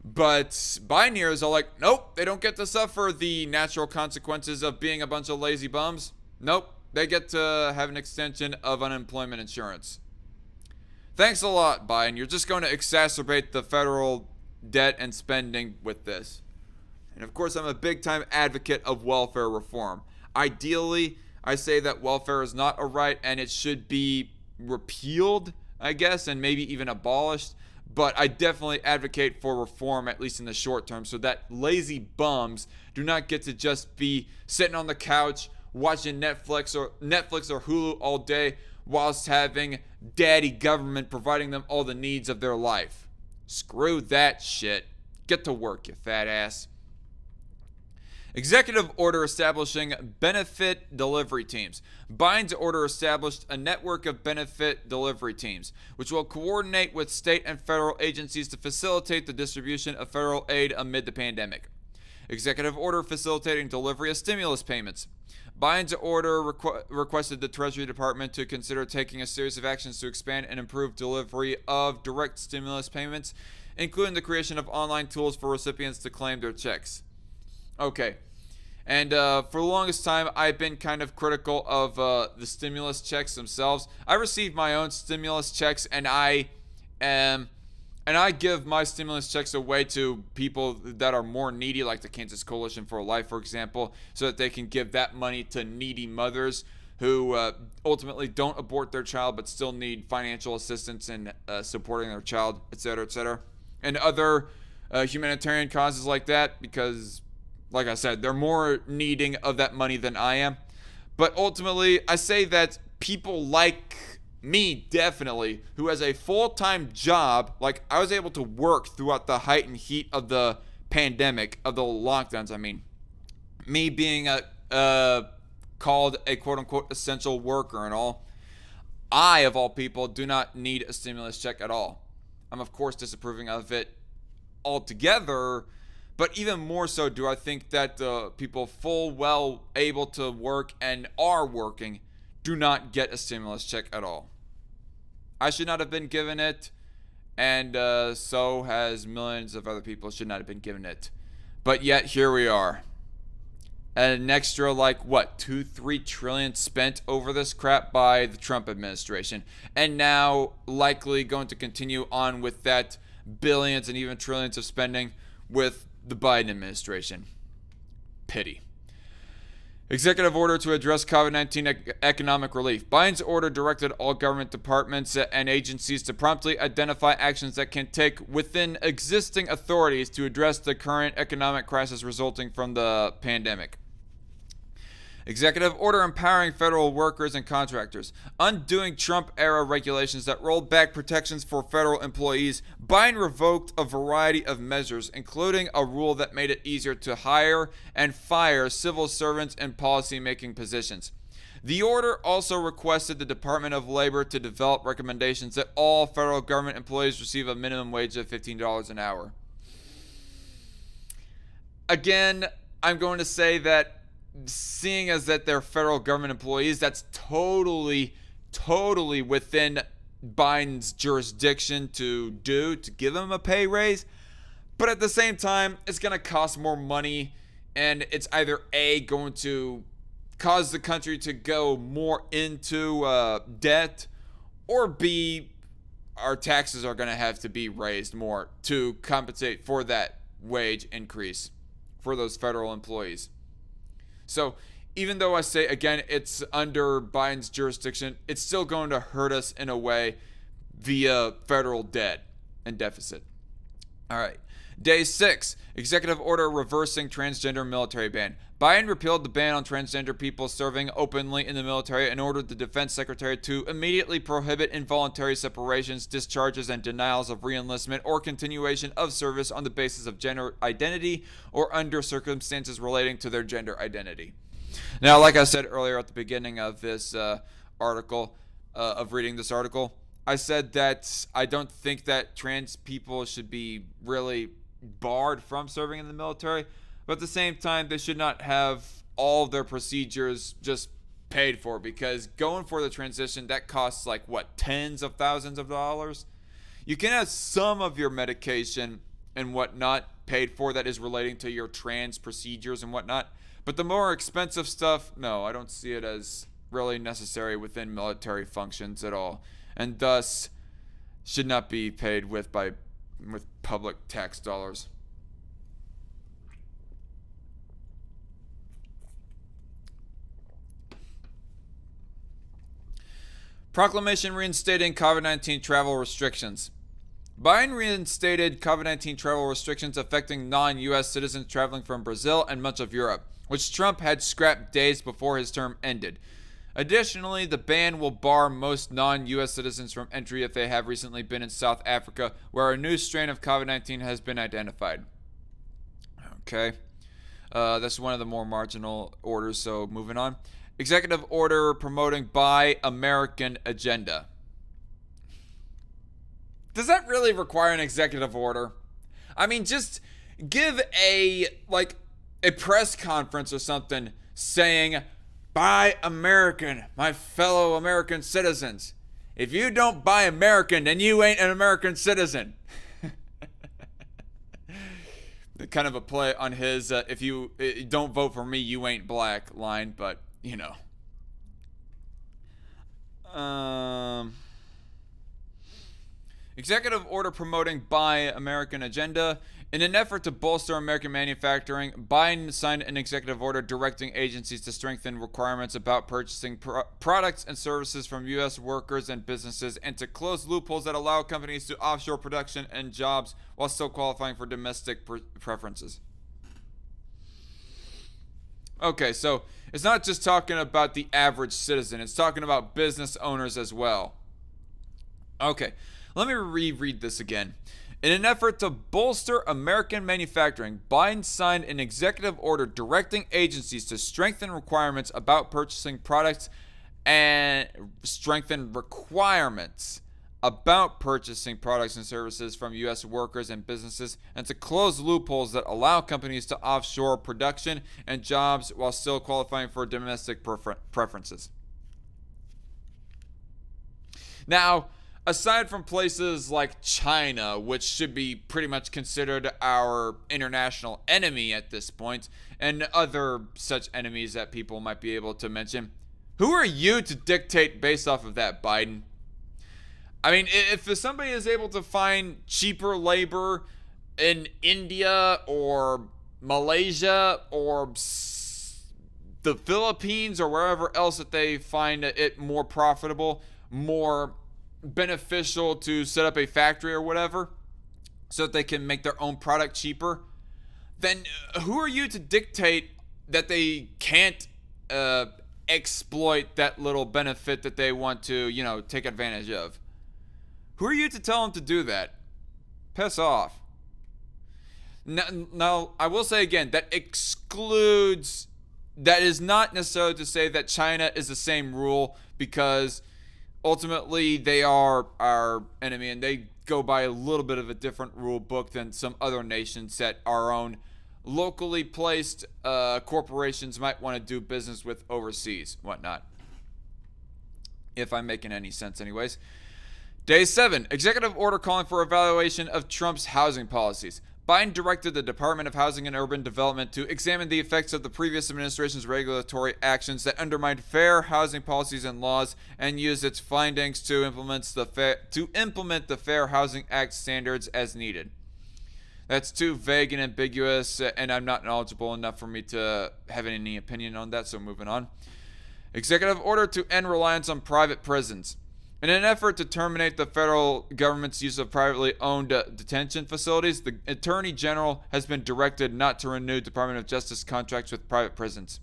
But Biden here is all like, nope, they don't get to suffer the natural consequences of being a bunch of lazy bums. Nope, they get to have an extension of unemployment insurance. Thanks a lot, Biden. You're just going to exacerbate the federal debt and spending with this. And of course, I'm a big-time advocate of welfare reform. Ideally, I say that welfare is not a right and it should be repealed, I guess, and maybe even abolished. But I definitely advocate for reform, at least in the short term, so that lazy bums do not get to just be sitting on the couch watching Netflix or Hulu all day whilst having daddy government providing them all the needs of their life. Screw that shit. Get to work, you fat ass. Executive order establishing benefit delivery teams. Biden's order established a network of benefit delivery teams, which will coordinate with state and federal agencies to facilitate the distribution of federal aid amid the pandemic. Executive order facilitating delivery of stimulus payments. Biden's order requested the Treasury Department to consider taking a series of actions to expand and improve delivery of direct stimulus payments, including the creation of online tools for recipients to claim their checks. Okay. And for the longest time, I've been kind of critical of the stimulus checks themselves. I received my own stimulus checks, and I give my stimulus checks away to people that are more needy, like the Kansas Coalition for Life, for example, so that they can give that money to needy mothers who ultimately don't abort their child but still need financial assistance in supporting their child, etc., and other humanitarian causes like that, because, like I said, they're more needing of that money than I am. But ultimately, I say that people like me, definitely, who has a full-time job, like I was able to work throughout the height and heat of the pandemic, of the lockdowns, I mean. Me being called a quote-unquote essential worker and all. I, of all people, do not need a stimulus check at all. I'm, of course, disapproving of it altogether, but even more so do I think that people full well able to work and are working do not get a stimulus check at all. I should not have been given it, and so has millions of other people should not have been given it. But yet, here we are. An extra, 2-3 trillion spent over this crap by the Trump administration. And now, likely going to continue on with that billions and even trillions of spending with the Biden administration. Pity. Executive order to address COVID-19 economic relief. Biden's order directed all government departments and agencies to promptly identify actions that can take within existing authorities to address the current economic crisis resulting from the pandemic. Executive order empowering federal workers and contractors. Undoing Trump-era regulations that rolled back protections for federal employees, Biden revoked a variety of measures, including a rule that made it easier to hire and fire civil servants in policy-making positions. The order also requested the Department of Labor to develop recommendations that all federal government employees receive a minimum wage of $15 an hour. Again, I'm going to say that seeing as that they're federal government employees, that's totally within Biden's jurisdiction to give them a pay raise. But at the same time, it's going to cost more money, and it's either A, going to cause the country to go more into debt, or B, our taxes are going to have to be raised more to compensate for that wage increase for those federal employees. So even though I say, again, it's under Biden's jurisdiction, it's still going to hurt us in a way via federal debt and deficit. All right. Day 6, executive order reversing transgender military ban. Biden repealed the ban on transgender people serving openly in the military and ordered the defense secretary to immediately prohibit involuntary separations, discharges, and denials of reenlistment or continuation of service on the basis of gender identity or under circumstances relating to their gender identity. Now, like I said earlier at the beginning of this article, of reading this article, I said that I don't think that trans people should be really barred from serving in the military, but at the same time, they should not have all their procedures just paid for, because going for the transition, that costs like what, tens of thousands of dollars? You can have some of your medication and whatnot paid for that is relating to your trans procedures and whatnot, but the more expensive stuff, no, I don't see it as really necessary within military functions at all, and thus should not be paid with public tax dollars. Proclamation reinstating COVID-19 travel restrictions. Biden reinstated COVID-19 travel restrictions affecting non-U.S. citizens traveling from Brazil and much of Europe, which Trump had scrapped days before his term ended. Additionally, the ban will bar most non-U.S. citizens from entry if they have recently been in South Africa, where a new strain of COVID-19 has been identified. Okay. That's one of the more marginal orders, so moving on. Executive order promoting Buy American agenda. Does that really require an executive order? I mean, just give a press conference or something saying, "Buy American, my fellow American citizens. If you don't buy American, then you ain't an American citizen." Kind of a play on his if you don't vote for me, you ain't black line, but you know. Executive order promoting Buy American agenda. In an effort to bolster American manufacturing, Biden signed an executive order directing agencies to strengthen requirements about purchasing products and services from U.S. workers and businesses, and to close loopholes that allow companies to offshore production and jobs while still qualifying for domestic preferences. Okay, so it's not just talking about the average citizen, it's talking about business owners as well. Okay, let me reread this again. In an effort to bolster American manufacturing, Biden signed an executive order directing agencies to strengthen requirements about purchasing products and services from U.S. workers and businesses, and to close loopholes that allow companies to offshore production and jobs while still qualifying for domestic preferences. Now, aside from places like China, which should be pretty much considered our international enemy at this point, and other such enemies that people might be able to mention, who are you to dictate based off of that, Biden? I mean, if somebody is able to find cheaper labor in India or Malaysia or the Philippines or wherever else that they find it more profitable, more beneficial to set up a factory or whatever, so that they can make their own product cheaper, then who are you to dictate that they can't exploit that little benefit that they want to, take advantage of? Who are you to tell them to do that? Piss off. Now, I will say again, that is not necessarily to say that China is the same rule, because ultimately they are our enemy and they go by a little bit of a different rule book than some other nations that our own locally placed corporations might want to do business with overseas, whatnot. If I'm making any sense anyways. Day 7, executive order calling for evaluation of Trump's housing policies. Biden directed the Department of Housing and Urban Development to examine the effects of the previous administration's regulatory actions that undermined fair housing policies and laws, and use its findings to implement the Fair Housing Act standards as needed. That's too vague and ambiguous, and I'm not knowledgeable enough for me to have any opinion on that, so moving on. Executive order to end reliance on private prisons. In an effort to terminate the federal government's use of privately owned detention facilities, the Attorney General has been directed not to renew Department of Justice contracts with private prisons.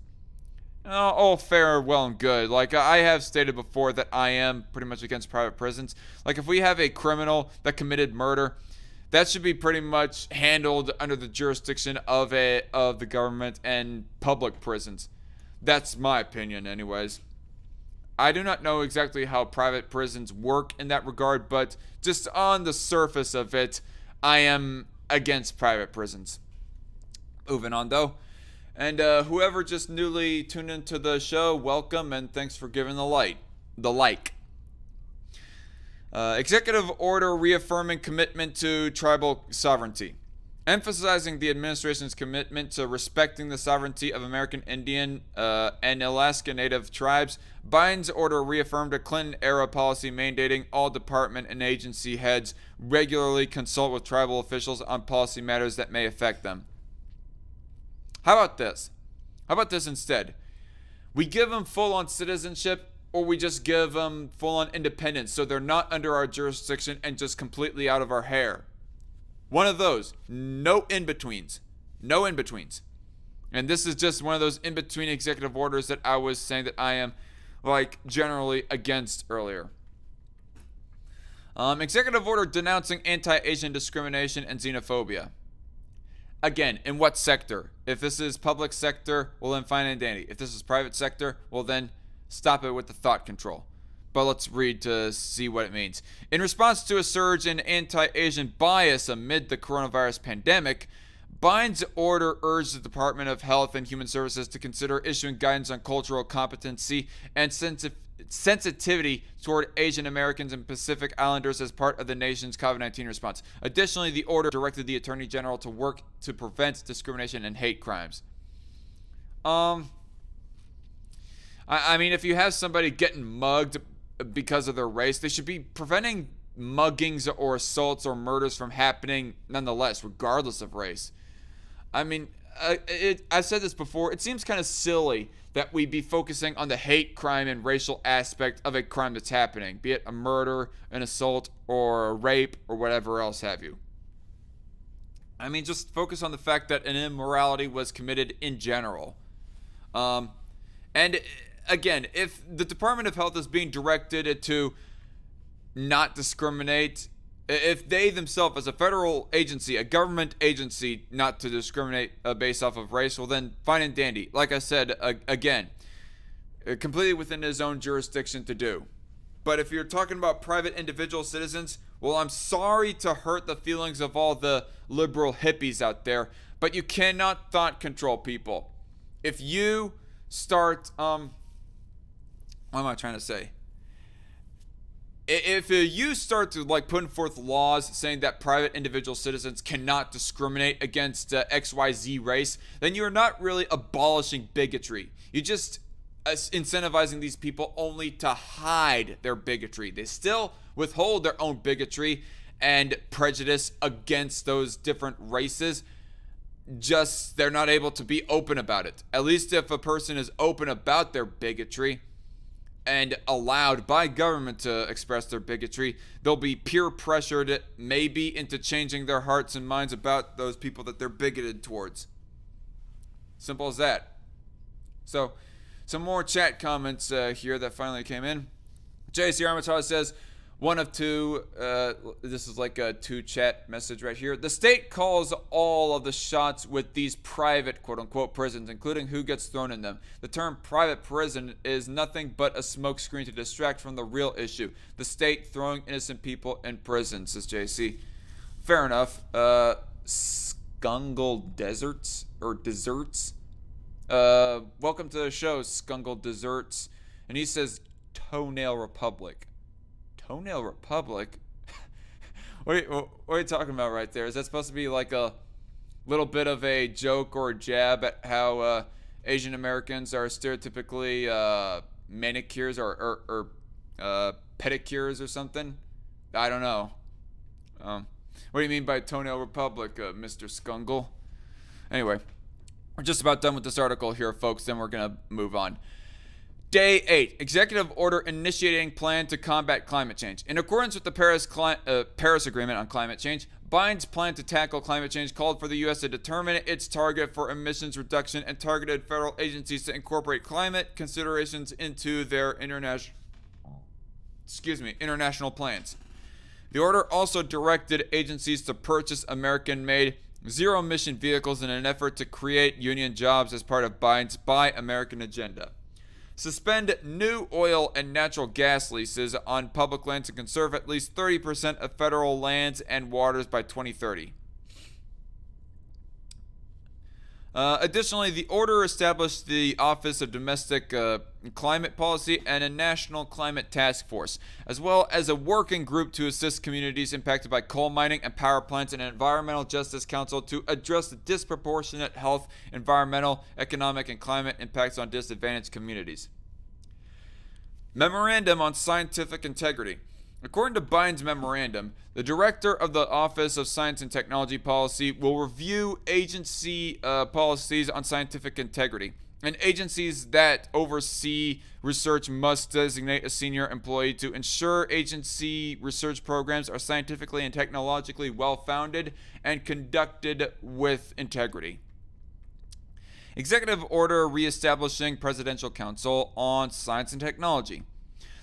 All fair, well and good. Like, I have stated before that I am pretty much against private prisons. Like, if we have a criminal that committed murder, that should be pretty much handled under the jurisdiction of the government and public prisons. That's my opinion anyways. I do not know exactly how private prisons work in that regard, but just on the surface of it, I am against private prisons. Moving on though. And whoever just newly tuned into the show, welcome and thanks for giving the like. Executive order reaffirming commitment to tribal sovereignty. Emphasizing the administration's commitment to respecting the sovereignty of American Indian and Alaska Native tribes, Biden's order reaffirmed a Clinton-era policy mandating all department and agency heads regularly consult with tribal officials on policy matters that may affect them. How about this? How about this instead? We give them full-on citizenship, or we just give them full-on independence so they're not under our jurisdiction and just completely out of our hair. One of those. No in-betweens. No in-betweens. And this is just one of those in-between executive orders that I was saying that I am, generally against earlier. Executive order denouncing anti-Asian discrimination and xenophobia. Again, in what sector? If this is public sector, well then fine and dandy. If this is private sector, well then stop it with the thought control. But let's read to see what it means. In response to a surge in anti-Asian bias amid the coronavirus pandemic, Biden's order urged the Department of Health and Human Services to consider issuing guidance on cultural competency and sensitivity toward Asian Americans and Pacific Islanders as part of the nation's COVID-19 response. Additionally, the order directed the Attorney General to work to prevent discrimination and hate crimes. I mean, if you have somebody getting mugged because of their race, they should be preventing muggings or assaults or murders from happening nonetheless, regardless of race. I mean, I've said this before, it seems kind of silly that we be focusing on the hate crime and racial aspect of a crime that's happening, be it a murder, an assault, or a rape, or whatever else have you. I mean, just focus on the fact that an immorality was committed in general. And again, if the Department of Health is being directed to not discriminate, if they themselves, as a federal agency, a government agency, not to discriminate based off of race, well then fine and dandy. Like I said, again, completely within his own jurisdiction to do. But if you're talking about private individual citizens, well, I'm sorry to hurt the feelings of all the liberal hippies out there, but you cannot thought control people. If you start, what am I trying to say? If you start to putting forth laws saying that private individual citizens cannot discriminate against XYZ race, then you're not really abolishing bigotry. You're just incentivizing these people only to hide their bigotry. They still withhold their own bigotry and prejudice against those different races. Just they're not able to be open about it. At least if a person is open about their bigotry and allowed by government to express their bigotry, they'll be peer pressured maybe into changing their hearts and minds about those people that they're bigoted towards. Simple as that. So, some more chat comments here that finally came in. JC Armitage says, one of two, this is like a two chat message right here. The state calls all of the shots with these private, quote unquote, prisons, including who gets thrown in them. The term private prison is nothing but a smokescreen to distract from the real issue. The state throwing innocent people in prison, says JC. Fair enough. Skungle Deserts, or Desserts. Welcome to the show, Skungle Desserts. And he says, Toenail Republic. Toenail Republic? what are you talking about right there? Is that supposed to be like a little bit of a joke or a jab at how Asian Americans are stereotypically manicures or pedicures or something? I don't know. What do you mean by Toenail Republic, Mr. Skungle? Anyway, we're just about done with this article here, folks. Then we're going to move on. Day 8. Executive Order initiating plan to combat climate change. In accordance with the Paris Agreement on Climate Change, Biden's plan to tackle climate change called for the U.S. to determine its target for emissions reduction and targeted federal agencies to incorporate climate considerations into their international plans. The order also directed agencies to purchase American-made zero-emission vehicles in an effort to create union jobs as part of Biden's Buy American agenda. Suspend new oil and natural gas leases on public lands to conserve at least 30% of federal lands and waters by 2030. Additionally, the order established the Office of Domestic Climate Policy and a National Climate Task Force, as well as a working group to assist communities impacted by coal mining and power plants, and an Environmental Justice Council to address the disproportionate health, environmental, economic, and climate impacts on disadvantaged communities. Memorandum on Scientific Integrity. According to Biden's memorandum, the director of the Office of Science and Technology Policy will review agency policies on scientific integrity, and agencies that oversee research must designate a senior employee to ensure agency research programs are scientifically and technologically well-founded and conducted with integrity. Executive Order reestablishing Presidential Council on Science and Technology.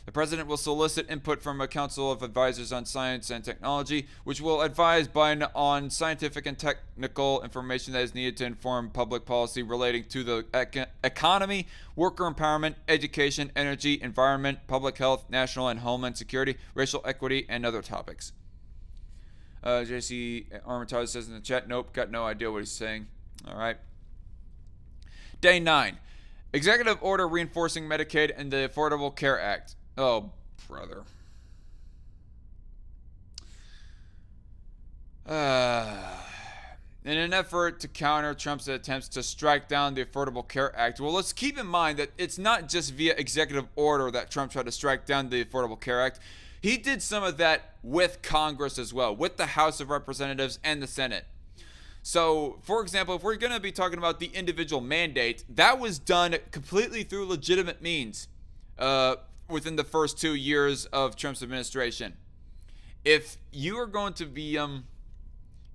The President will solicit input from a Council of Advisors on Science and Technology, which will advise Biden on scientific and technical information that is needed to inform public policy relating to the economy, worker empowerment, education, energy, environment, public health, national and homeland security, racial equity, and other topics. JC Armitage says in the chat, nope, got no idea what he's saying. All right. Day 9. Executive Order reinforcing Medicaid and the Affordable Care Act. Oh, brother. In an effort to counter Trump's attempts to strike down the Affordable Care Act. Well, let's keep in mind that it's not just via executive order that Trump tried to strike down the Affordable Care Act. He did some of that with Congress as well, with the House of Representatives and the Senate. So, for example, if we're going to be talking about the individual mandate, that was done completely through legitimate means within the first 2 years of Trump's administration. If you are going to be,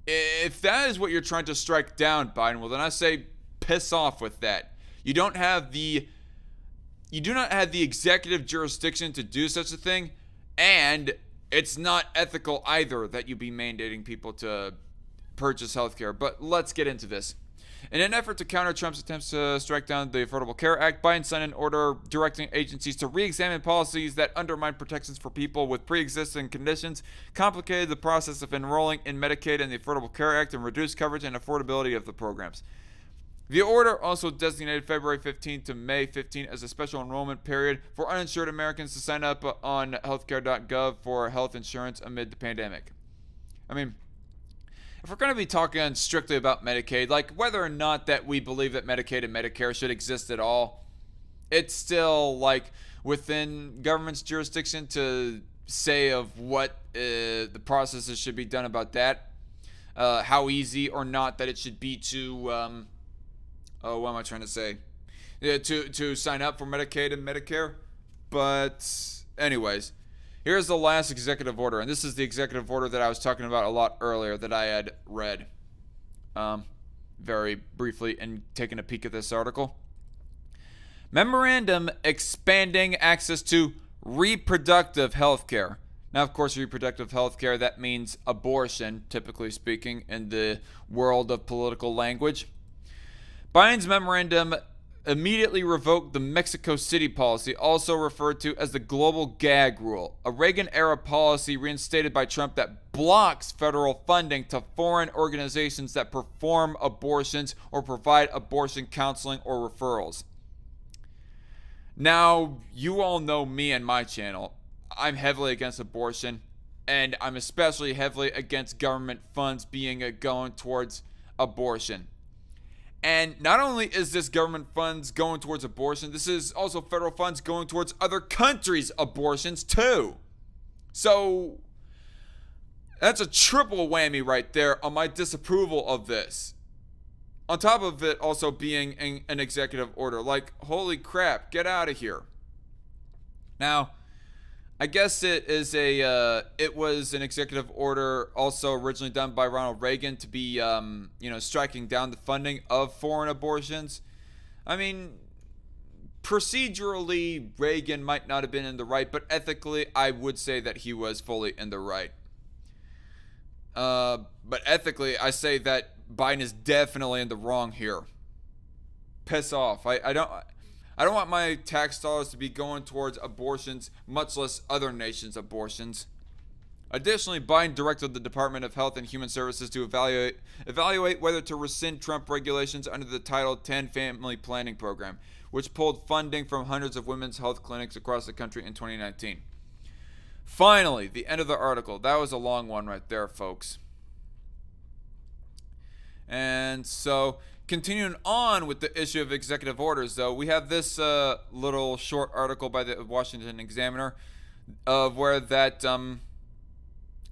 if that is what you're trying to strike down, Biden, well, then I say piss off with that. You do not have the executive jurisdiction to do such a thing, and it's not ethical either that you be mandating people to purchase healthcare. But let's get into this. In an effort to counter Trump's attempts to strike down the Affordable Care Act, Biden signed an order directing agencies to re-examine policies that undermine protections for people with pre-existing conditions, complicated the process of enrolling in Medicaid and the Affordable Care Act, and reduced coverage and affordability of the programs. The order also designated February 15 to May 15 as a special enrollment period for uninsured Americans to sign up on healthcare.gov for health insurance amid the pandemic. I mean, if we're going to be talking strictly about Medicaid, like whether or not that we believe that Medicaid and Medicare should exist at all, it's still like within government's jurisdiction to say of what the processes should be done about that. How easy or not that it should be to, what am I trying to say? Yeah, to sign up for Medicaid and Medicare. But anyways, here's the last executive order, and this is the executive order that I was talking about a lot earlier that I had read very briefly and taken a peek at this article. Memorandum expanding access to reproductive health care. Now, of course, reproductive health care, that means abortion, typically speaking, in the world of political language. Biden's memorandum immediately revoked the Mexico City policy, also referred to as the global gag rule, a Reagan-era policy reinstated by Trump that blocks federal funding to foreign organizations that perform abortions or provide abortion counseling or referrals. Now, you all know me and my channel. I'm heavily against abortion, and I'm especially heavily against government funds being going towards abortion. And not only is this government funds going towards abortion, this is also federal funds going towards other countries' abortions too. So that's a triple whammy right there on my disapproval of this. On top of it also being an executive order. Like, holy crap, get out of here. Now, I guess it was an executive order also originally done by Ronald Reagan to be, striking down the funding of foreign abortions. I mean, procedurally, Reagan might not have been in the right, but ethically, I would say that he was fully in the right. But ethically, I say that Biden is definitely in the wrong here. Piss off. I don't want my tax dollars to be going towards abortions, much less other nations' abortions. Additionally, Biden directed the Department of Health and Human Services to evaluate whether to rescind Trump regulations under the Title X Family Planning Program, which pulled funding from hundreds of women's health clinics across the country in 2019. Finally, the end of the article. That was a long one right there, folks. And so, continuing on with the issue of executive orders, though, we have this little short article by the Washington Examiner of where that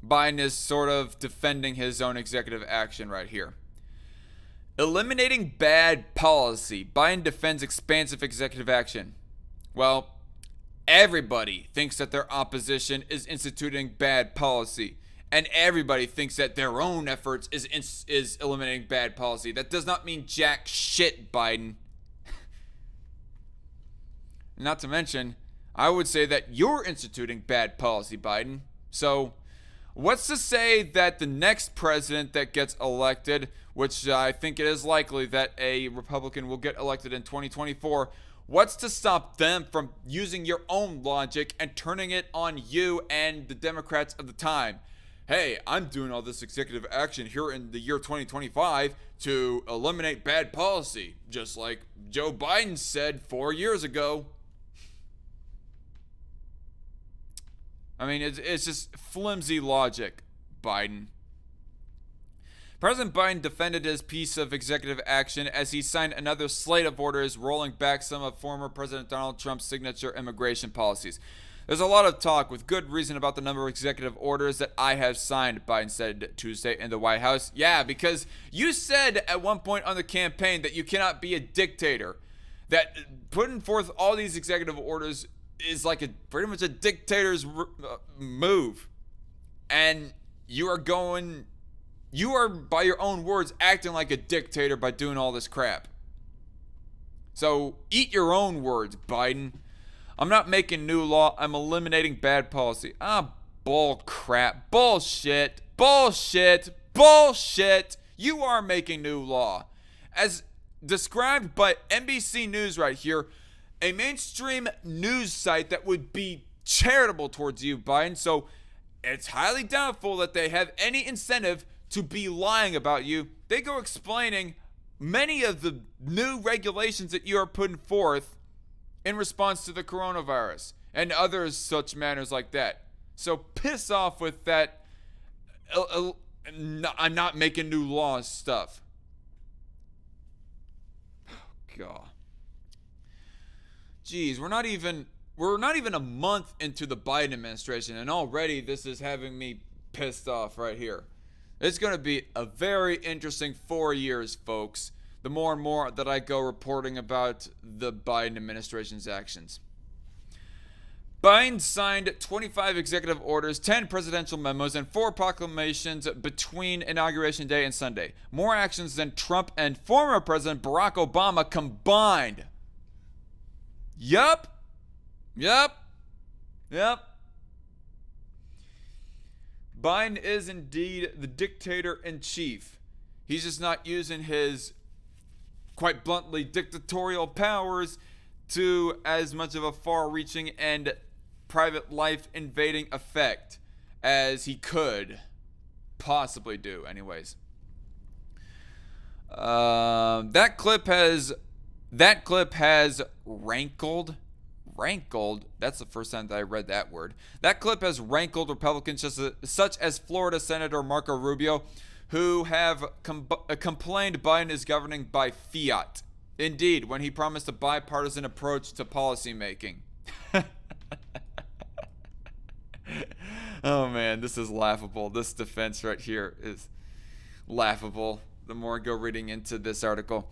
Biden is sort of defending his own executive action right here. Eliminating bad policy. Biden defends expansive executive action. Well, everybody thinks that their opposition is instituting bad policy. And everybody thinks that their own efforts is eliminating bad policy. That does not mean jack shit, Biden. Not to mention, I would say that you're instituting bad policy, Biden. So, what's to say that the next president that gets elected, which I think it is likely that a Republican will get elected in 2024, what's to stop them from using your own logic and turning it on you and the Democrats of the time? Hey, I'm doing all this executive action here in the year 2025 to eliminate bad policy, just like Joe Biden said 4 years ago. I mean, it's just flimsy logic, Biden. President Biden defended his piece of executive action as he signed another slate of orders rolling back some of former President Donald Trump's signature immigration policies. There's a lot of talk, with good reason, about the number of executive orders that I have signed, Biden said Tuesday in the White House. Yeah, because you said at one point on the campaign that you cannot be a dictator. That putting forth all these executive orders is like pretty much a dictator's move. And you are, by your own words, acting like a dictator by doing all this crap. So eat your own words, Biden. I'm not making new law. I'm eliminating bad policy. Bull crap. Bullshit. Bullshit. Bullshit. You are making new law. As described by NBC News right here, a mainstream news site that would be charitable towards you, Biden. So it's highly doubtful that they have any incentive to be lying about you. They go explaining many of the new regulations that you are putting forth in response to the coronavirus and other such matters like that. So piss off with that I'm not making new laws stuff. Oh, God. Jeez, we're not even we're not even a month into the Biden administration, and already this is having me pissed off right here. It's going to be a very interesting 4 years, folks, the more and more that I go reporting about the Biden administration's actions. Biden signed 25 executive orders, 10 presidential memos, and 4 proclamations between Inauguration Day and Sunday. More actions than Trump and former President Barack Obama combined. Yup. Biden is indeed the dictator-in-chief. He's just not using his, quite bluntly, dictatorial powers to as much of a far-reaching and private life invading effect as he could possibly do anyways. That clip has rankled. That's the first time that I read that word. That clip has rankled Republicans such as Florida Senator Marco Rubio, who have complained Biden is governing by fiat. Indeed, when he promised a bipartisan approach to policymaking. Oh man, this is laughable. This defense right here is laughable the more I go reading into this article.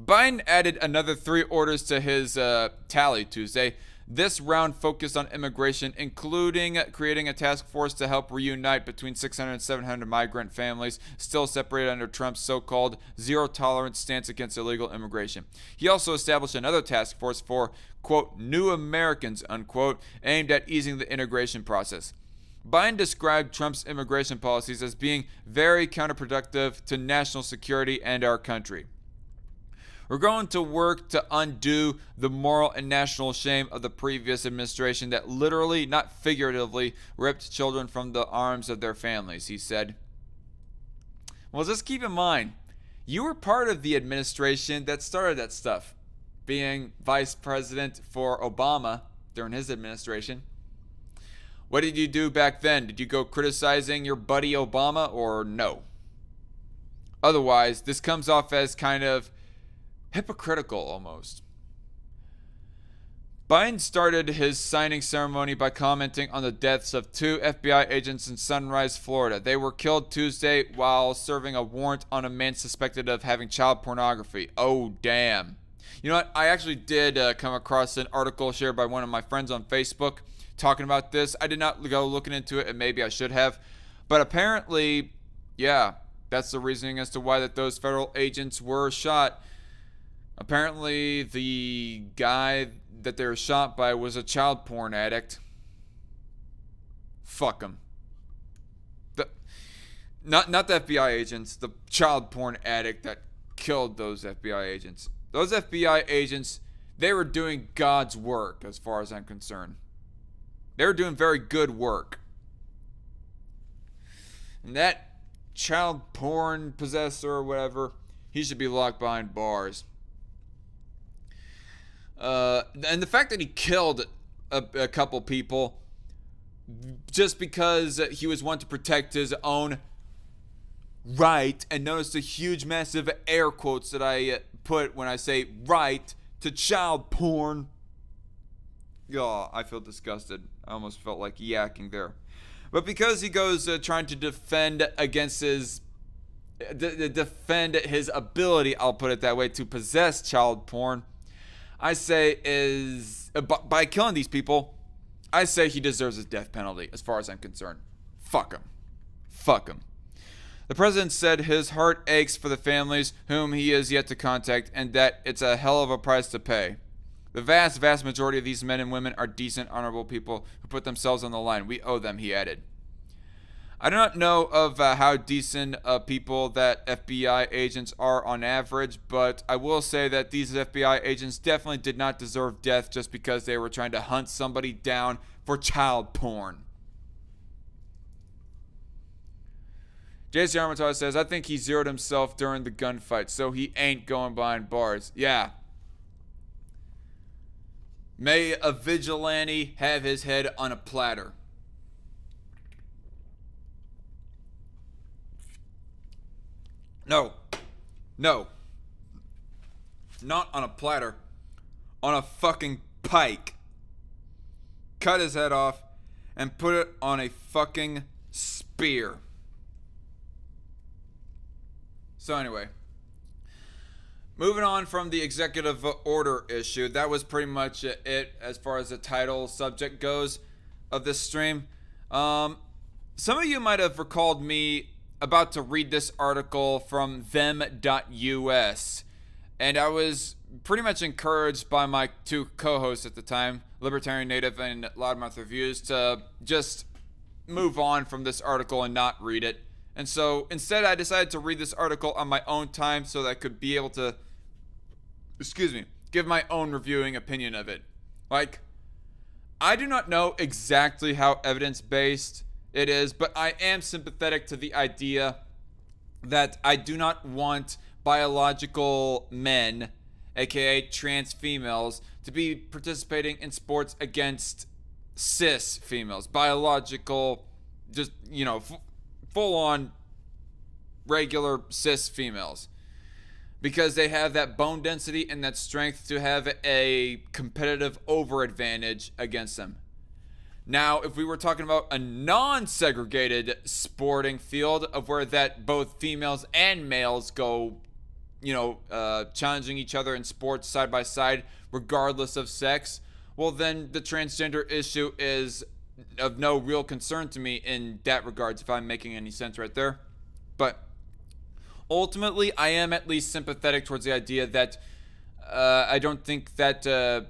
Biden added another 3 orders to his tally Tuesday. This round focused on immigration, including creating a task force to help reunite between 600 and 700 migrant families still separated under Trump's so-called zero-tolerance stance against illegal immigration. He also established another task force for, quote, new Americans, unquote, aimed at easing the integration process. Biden described Trump's immigration policies as being very counterproductive to national security and our country. We're going to work to undo the moral and national shame of the previous administration that literally, not figuratively, ripped children from the arms of their families, he said. Well, just keep in mind, you were part of the administration that started that stuff, being vice president for Obama during his administration. What did you do back then? Did you go criticizing your buddy Obama or no? Otherwise, this comes off as kind of hypocritical almost. Biden started his signing ceremony by commenting on the deaths of 2 FBI agents in Sunrise, Florida. They were killed Tuesday while serving a warrant on a man suspected of having child pornography. Oh, damn. You know what? I actually did come across an article shared by one of my friends on Facebook talking about this. I did not go looking into it, and maybe I should have. But apparently, yeah, that's the reasoning as to why that those federal agents were shot. Apparently, the guy that they were shot by was a child porn addict. Fuck him. Not the FBI agents, the child porn addict that killed those FBI agents. Those FBI agents, they were doing God's work as far as I'm concerned. They were doing very good work. And that child porn possessor or whatever, he should be locked behind bars. And the fact that he killed a couple people just because he was wanting to protect his own right, and notice the huge massive air quotes that I put when I say right to child porn. Oh, I feel disgusted. I almost felt like yakking there. But because he goes trying to defend against defend his ability, I'll put it that way, to possess child porn, I say is, by killing these people, I say he deserves a death penalty as far as I'm concerned. Fuck him. Fuck him. The president said his heart aches for the families whom he is yet to contact and that it's a hell of a price to pay. The vast majority of these men and women are decent, honorable people who put themselves on the line. We owe them, he added. I do not know of how decent people that FBI agents are on average, but I will say that these FBI agents definitely did not deserve death just because they were trying to hunt somebody down for child porn. JC Armitage says, I think he zeroed himself during the gunfight, so he ain't going behind bars. Yeah. May a vigilante have his head on a platter. No. Not on a platter. On a fucking pike. cut his head off and put it on a fucking spear. So anyway, moving on from the executive order issue, that was pretty much it as far as the title subject goes of this stream. Some of you might have recalled me about to read this article from them.us, and I was pretty much encouraged by my two co-hosts at the time, Libertarian Native and Loudmouth Reviews, to just move on from this article and not read it. And so instead I decided to read this article on my own time so that I could be able to, give my own reviewing opinion of it. Like, I do not know exactly how evidence-based it is, but I am sympathetic to the idea that I do not want biological men, aka trans females, to be participating in sports against cis females. Biological, just, full-on regular cis females, because they have that bone density and that strength to have a competitive over advantage against them. Now, if we were talking about a non-segregated sporting field of where that both females and males go, challenging each other in sports side by side regardless of sex, well then the transgender issue is of no real concern to me in that regards, if I'm making any sense right there. But ultimately, I am at least sympathetic towards the idea that I don't think that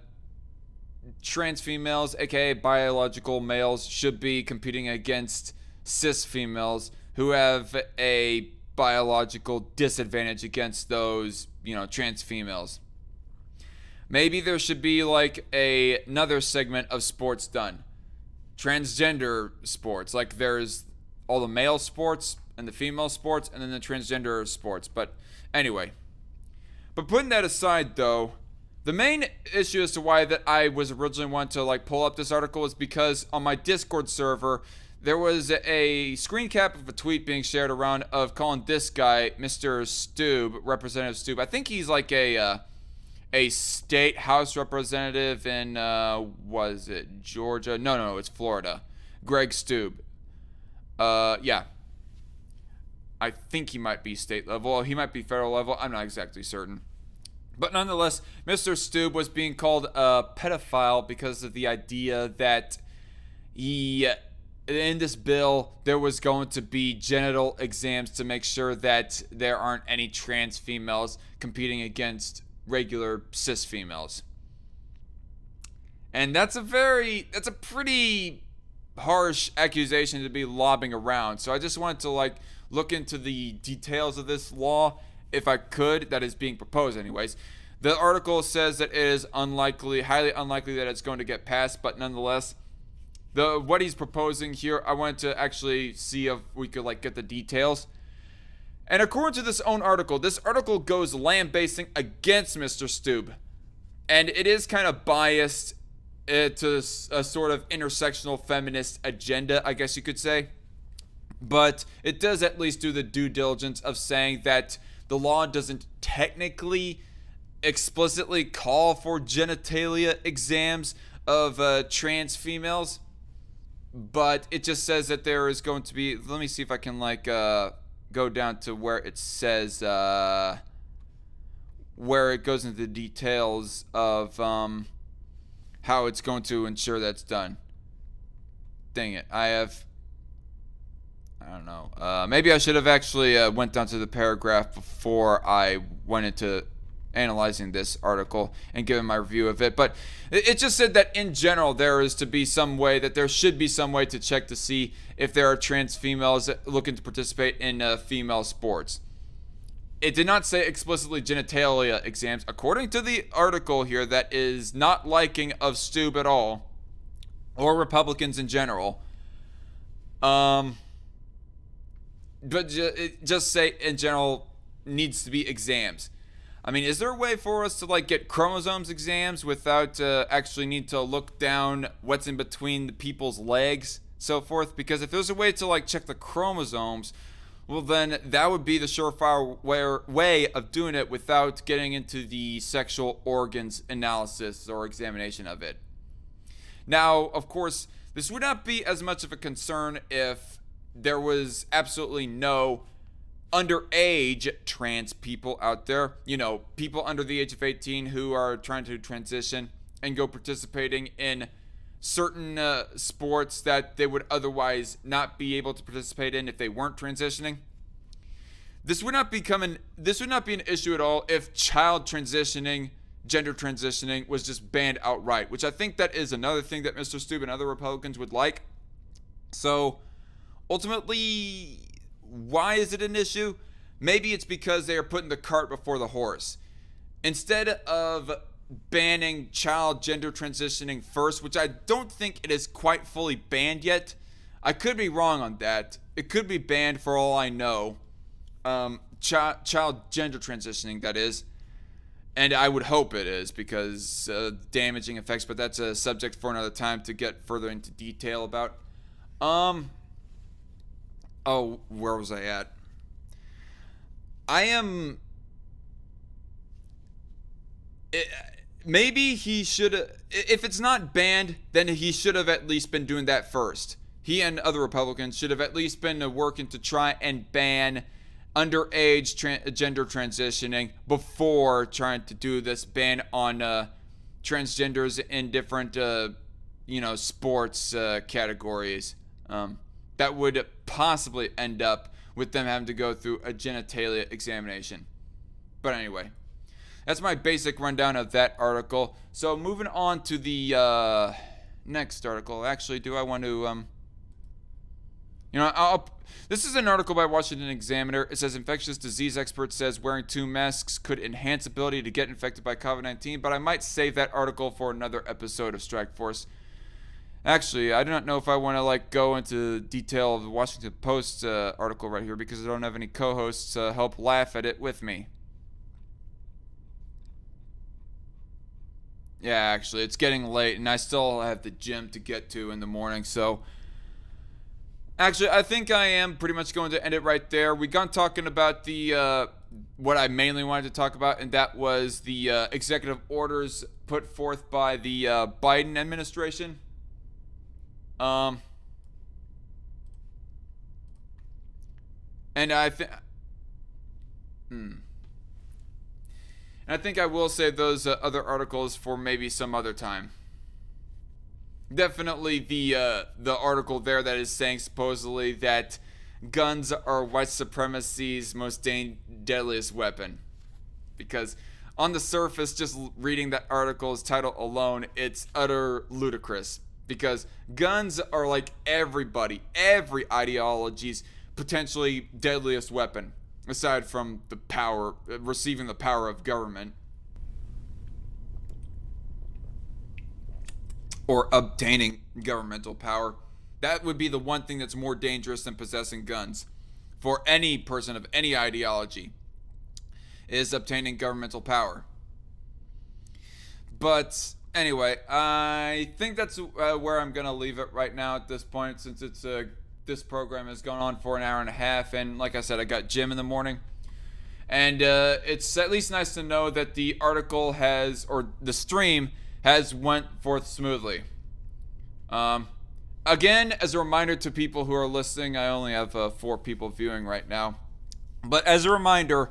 trans females, aka biological males, should be competing against cis females who have a biological disadvantage against those, trans females. Maybe there should be like another segment of sports done. Transgender sports, like there's all the male sports and the female sports and then the transgender sports. But anyway, but putting that aside though, the main issue as to why that I was originally wanting to pull up this article is because on my Discord server there was a screen cap of a tweet being shared around of calling this guy Mr. Stube, Representative Stube. I think he's like a state house representative in was it Georgia? No, it's Florida. Greg Stube. Yeah. I think he might be state level. He might be federal level. I'm not exactly certain. But nonetheless, Mr. Stube was being called a pedophile because of the idea that in this bill, there was going to be genital exams to make sure that there aren't any trans females competing against regular cis females. And that's a pretty harsh accusation to be lobbing around. So I just wanted to look into the details of this law, if I could, that is being proposed anyways. The article says that it is highly unlikely that it's going to get passed, but nonetheless, what he's proposing here, I wanted to actually see if we could get the details. And according to this article goes lambasting against Mr. Stube. And it is kind of biased to a sort of intersectional feminist agenda, I guess you could say. But it does at least do the due diligence of saying that the law doesn't technically explicitly call for genitalia exams of trans females. But it just says that there is going to be, let me see if I can go down to where it says, where it goes into the details of how it's going to ensure that's done. Dang it, I don't know. Maybe I should have actually went down to the paragraph before I went into analyzing this article and giving my review of it. But it just said that in general there should be some way to check to see if there are trans females looking to participate in female sports. It did not say explicitly genitalia exams. According to the article here, that is not liking of Stube at all, or Republicans in general. But just say in general needs to be exams. I mean, is there a way for us to get chromosomes exams without actually need to look down what's in between the people's legs, so forth? Because if there's a way to check the chromosomes, well then that would be the surefire way of doing it without getting into the sexual organs analysis or examination of it. Now, of course, this would not be as much of a concern if there was absolutely no underage trans people out there. You know, people under the age of 18 who are trying to transition and go participating in certain sports that they would otherwise not be able to participate in if they weren't transitioning. This would not be an issue at all if child transitioning, gender transitioning was just banned outright, which I think that is another thing that Mr. Stube and other Republicans would like. So ultimately, why is it an issue? Maybe it's because they are putting the cart before the horse. Instead of banning child gender transitioning first, which I don't think it is quite fully banned yet. I could be wrong on that. It could be banned for all I know. Child gender transitioning, that is. And I would hope it is, because damaging effects, but that's a subject for another time to get further into detail about. Oh, where was I at? Maybe he should have, if it's not banned, then he should have at least been doing that first. He and other Republicans should have at least been working to try and ban underage gender transitioning before trying to do this ban on transgenders in different, sports categories. That would possibly end up with them having to go through a genitalia examination. But anyway, that's my basic rundown of that article. So moving on to the next article. Actually, do I want to, this is an article by Washington Examiner. It says infectious disease expert says wearing 2 masks could enhance ability to get infected by COVID-19, but I might save that article for another episode of Strike Force. Actually, I do not know if I want to go into detail of the Washington Post article right here, because I don't have any co-hosts help laugh at it with me. Yeah, actually, it's getting late, and I still have the gym to get to in the morning, so actually, I think I am pretty much going to end it right there. We got talking about the what I mainly wanted to talk about, and that was the executive orders put forth by the Biden administration. And I think I will save those other articles for maybe some other time. Definitely the article there that is saying supposedly that guns are white supremacy's most deadliest weapon. Because on the surface, just reading that article's title alone, it's utter ludicrous. Because guns are like every ideology's potentially deadliest weapon, aside from the power, receiving the power of government. Or obtaining governmental power. That would be the one thing that's more dangerous than possessing guns for any person of any ideology, is obtaining governmental power. But anyway, I think that's where I'm going to leave it right now at this point, since it's this program has gone on for an hour and a half, and like I said, I got gym in the morning. And it's at least nice to know that the article has, or the stream has went forth smoothly. Again, as a reminder to people who are listening, I only have 4 people viewing right now. But as a reminder,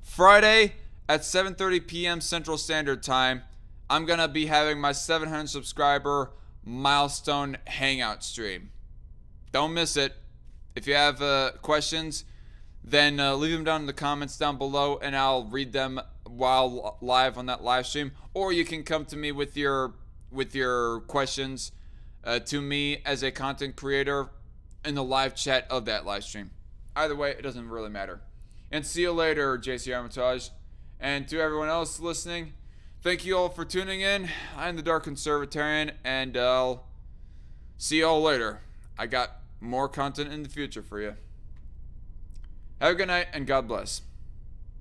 Friday at 7:30 p.m. Central Standard Time, I'm going to be having my 700 subscriber milestone hangout stream. Don't miss it. If you have questions, then leave them down in the comments down below, and I'll read them while live on that live stream. Or you can come to me with your questions to me as a content creator in the live chat of that live stream. Either way, it doesn't really matter. And see you later, JC Armitage. And to everyone else listening, thank you all for tuning in. I'm the Dark Conservatarian, and I'll see you all later. I got more content in the future for you. Have a good night, and God bless.